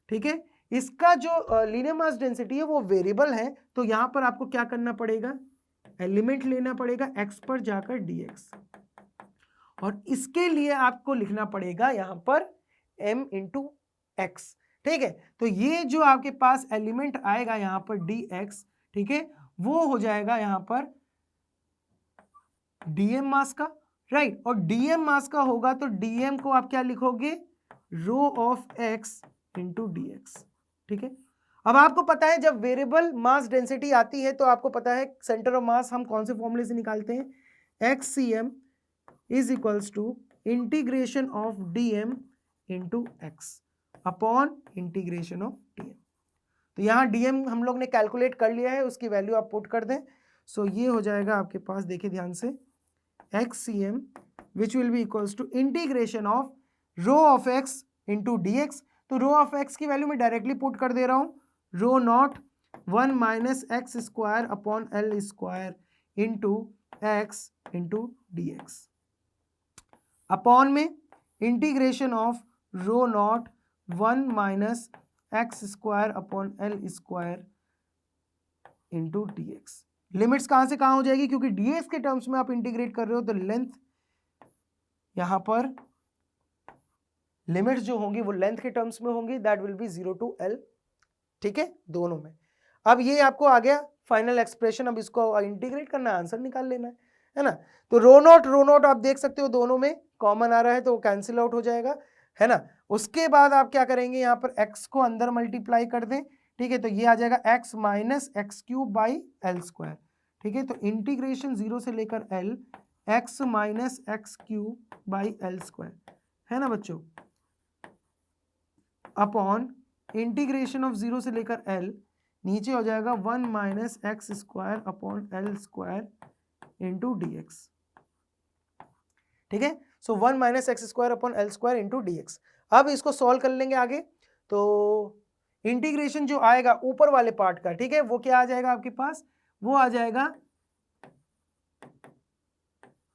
ठीक है। इसका जो लीनियर मास डेंसिटी है वो वेरिएबल है, तो यहां पर आपको क्या करना पड़ेगा, एलिमेंट लेना पड़ेगा x पर जाकर dx, और इसके लिए आपको लिखना पड़ेगा यहां पर m इंटू एक्स, ठीक है। तो ये जो आपके पास एलिमेंट आएगा यहां पर dx, ठीक है, वो हो जाएगा यहां पर dm मास का, राइट। और dm मास का होगा तो dm को आप क्या लिखोगे, rho of x into dx, ठीक है। अब आपको पता है जब वेरिएबल मास डेंसिटी आती है तो आपको पता है सेंटर ऑफ मास हम कौन से फॉर्मूले से निकालते हैं, xcm is equals to integration of dm into x upon integration of dm। तो यहाँ dm हम लोग ने कैलकुलेट कर लिया है, उसकी वैल्यू आप पुट कर दें। सो ये हो जाएगा आपके पास, देखिए ध्यान से, xcm which will be equals to integration of rho of x into dx। तो रो ऑफ x की वैल्यू मैं डायरेक्टली पुट कर दे रहा हूं, rho naught 1 minus X square upon L square into X into dx upon में integration of rho naught 1 minus X square upon L square into dx। Limits कहां से कहां हो जाएगी, क्योंकि dx के टर्म्स में आप इंटीग्रेट कर रहे हो तो लेंथ यहां पर लिमिट्स जो होंगी वो लेंथ के टर्म्स में होंगी, that will be 0 to l, ठीक है, दोनों में। अब ये आपको आ गया फाइनल एक्सप्रेशन, अब इसको इंटीग्रेट करना है, आंसर निकाल लेना है ना। तो रो नॉट आप देख सकते हो दोनों में कॉमन आ रहा है तो वो कैंसिल आउट हो जाएगा, है ना। उसके बाद आप क्या करेंगे, यहाँ पर x को अंदर मल्टीप्लाई कर दें, ठीक है, तो ये आ जाएगा x minus x cube by L square, ठीक है। तो इंटीग्रेशन 0 से लेकर l x minus x cube by L square, है ना बच्चों, अपॉन इंटीग्रेशन ऑफ 0 से लेकर l नीचे हो जाएगा 1 minus X square upon L square into dx, ठीक है। सो 1 minus X square upon L square into dx। अब इसको सॉल्व कर लेंगे आगे, तो इंटीग्रेशन जो आएगा ऊपर वाले पार्ट का, ठीक है, वो क्या आ जाएगा आपके पास, वो आ जाएगा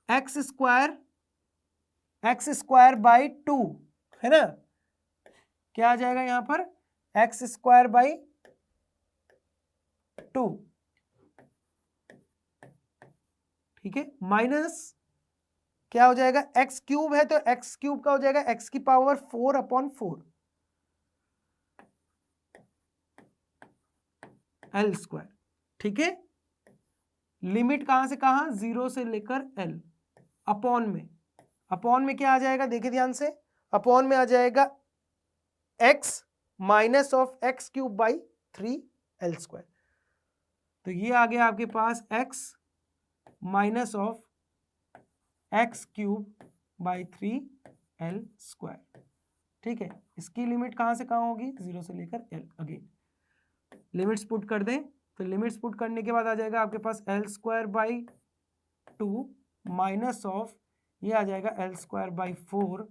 एक्स स्क्वायर बाई 2, है ना, क्या आ जाएगा यहां पर एक्स स्क्वायर बाई 2, ठीक है, माइनस क्या हो जाएगा, एक्स क्यूब है तो एक्स क्यूब का हो जाएगा एक्स की पावर 4 अपॉन 4 एल स्क्वायर, ठीक है। लिमिट कहां से कहां, 0 से लेकर l, अपॉन में क्या आ जाएगा, देखिए ध्यान से, अपॉन में आ जाएगा x minus of x cube by 3 L square. तो ये आ गया आपके पास x minus of x cube by 3 L square, ठीक है। इसकी लिमिट कहां से कहां होगी, 0 से लेकर l, अगेन लिमिट्स पुट कर दें, तो लिमिट्स पुट करने के बाद आ जाएगा आपके पास L square by 2 minus of ये आ जाएगा एल स्क्वायर बाई 4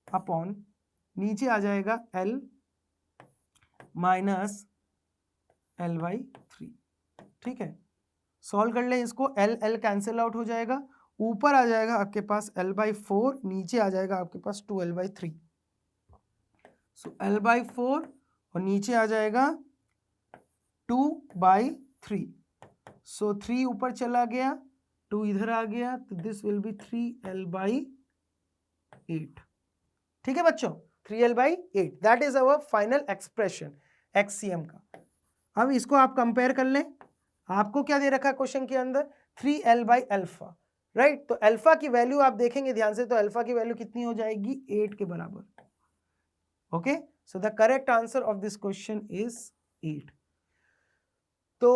अपॉन नीचे आ जाएगा l माइनस एल बाई 3, ठीक है। सॉल्व कर लें इसको, l कैंसिल आउट हो जाएगा, ऊपर आ जाएगा आपके पास l बाई 4, नीचे आ जाएगा आपके पास 2l by 3, so l by 4 और नीचे आ जाएगा 2 बाई 3, सो 3 ऊपर चला गया, 2 इधर आ गया, तो this will B 3l by 8, ठीक है बच्चों, 3l by 8, that is our final expression XCM का। अब इसको आप कंपेयर कर लें, आपको क्या दे रखा है क्वेश्चन के अंदर, 3l बाई अल्फा, राइट। तो अल्फा की वैल्यू आप देखेंगे ध्यान से, तो अल्फा की वैल्यू कितनी हो जाएगी, 8 के बराबर, okay. So the correct answer of this question is 8। तो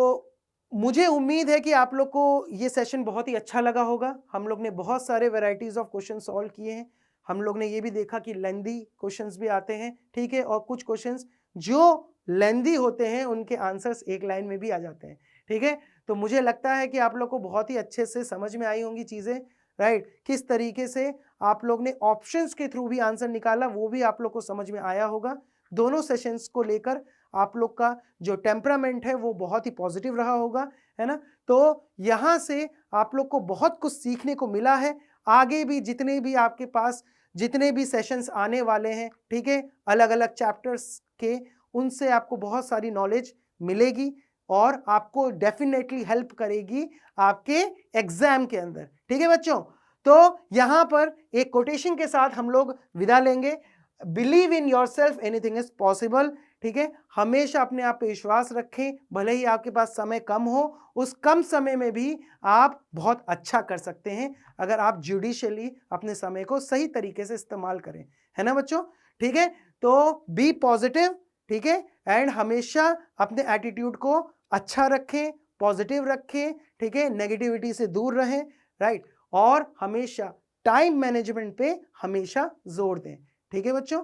मुझे उम्मीद है कि आप लोग को ये सेशन बहुत ही अच्छा लगा होगा। हम लोग ने बहुत सारे वैरायटीज ऑफ क्वेश्चन सॉल्व किए हैं, हम लोग ने ये भी देखा कि लेंदी क्वेश्चंस भी आते हैं, ठीक है, और कुछ क्वेश्चंस जो लेंदी होते हैं उनके आंसर्स एक लाइन में भी आ जाते हैं, ठीक है। तो मुझे लगता है कि आप लोग को बहुत ही अच्छे से समझ में आई होंगी चीजें, राइट। किस तरीके से आप लोग ने ऑप्शंस के थ्रू भी आंसर निकाला वो भी आप लोग को समझ में आया होगा। दोनों सेशंस को लेकर आप लोग का जो टेम्परामेंट है वो बहुत ही पॉजिटिव रहा होगा, है ना। तो यहाँ से आप लोग को बहुत कुछ सीखने को मिला है। आगे भी जितने भी आपके पास जितने भी सेशंस आने वाले हैं, ठीक है, अलग अलग चैप्टर्स के, उनसे आपको बहुत सारी नॉलेज मिलेगी और आपको डेफिनेटली हेल्प करेगी आपके एग्जाम के अंदर, ठीक है बच्चों। तो यहां पर एक कोटेशन के साथ हम लोग विदा लेंगे। Believe in yourself, anything is possible, ठीक है। हमेशा अपने आप पे विश्वास रखें, भले ही आपके पास समय कम हो, उस कम समय में भी आप बहुत अच्छा कर सकते हैं अगर आप जुडिशियली अपने समय को सही तरीके से इस्तेमाल करें, है ना बच्चों, ठीक है। तो बी पॉजिटिव, ठीक है, एंड हमेशा अपने एटीट्यूड को अच्छा रखें, पॉजिटिव रखें, ठीक है, नेगेटिविटी से दूर रहें, राइट, और हमेशा टाइम मैनेजमेंट पे हमेशा जोर दें, ठीक है बच्चों।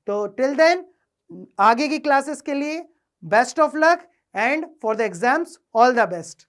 तो टिल देन आगे की क्लासेस के लिए best of luck and for the exams all the best.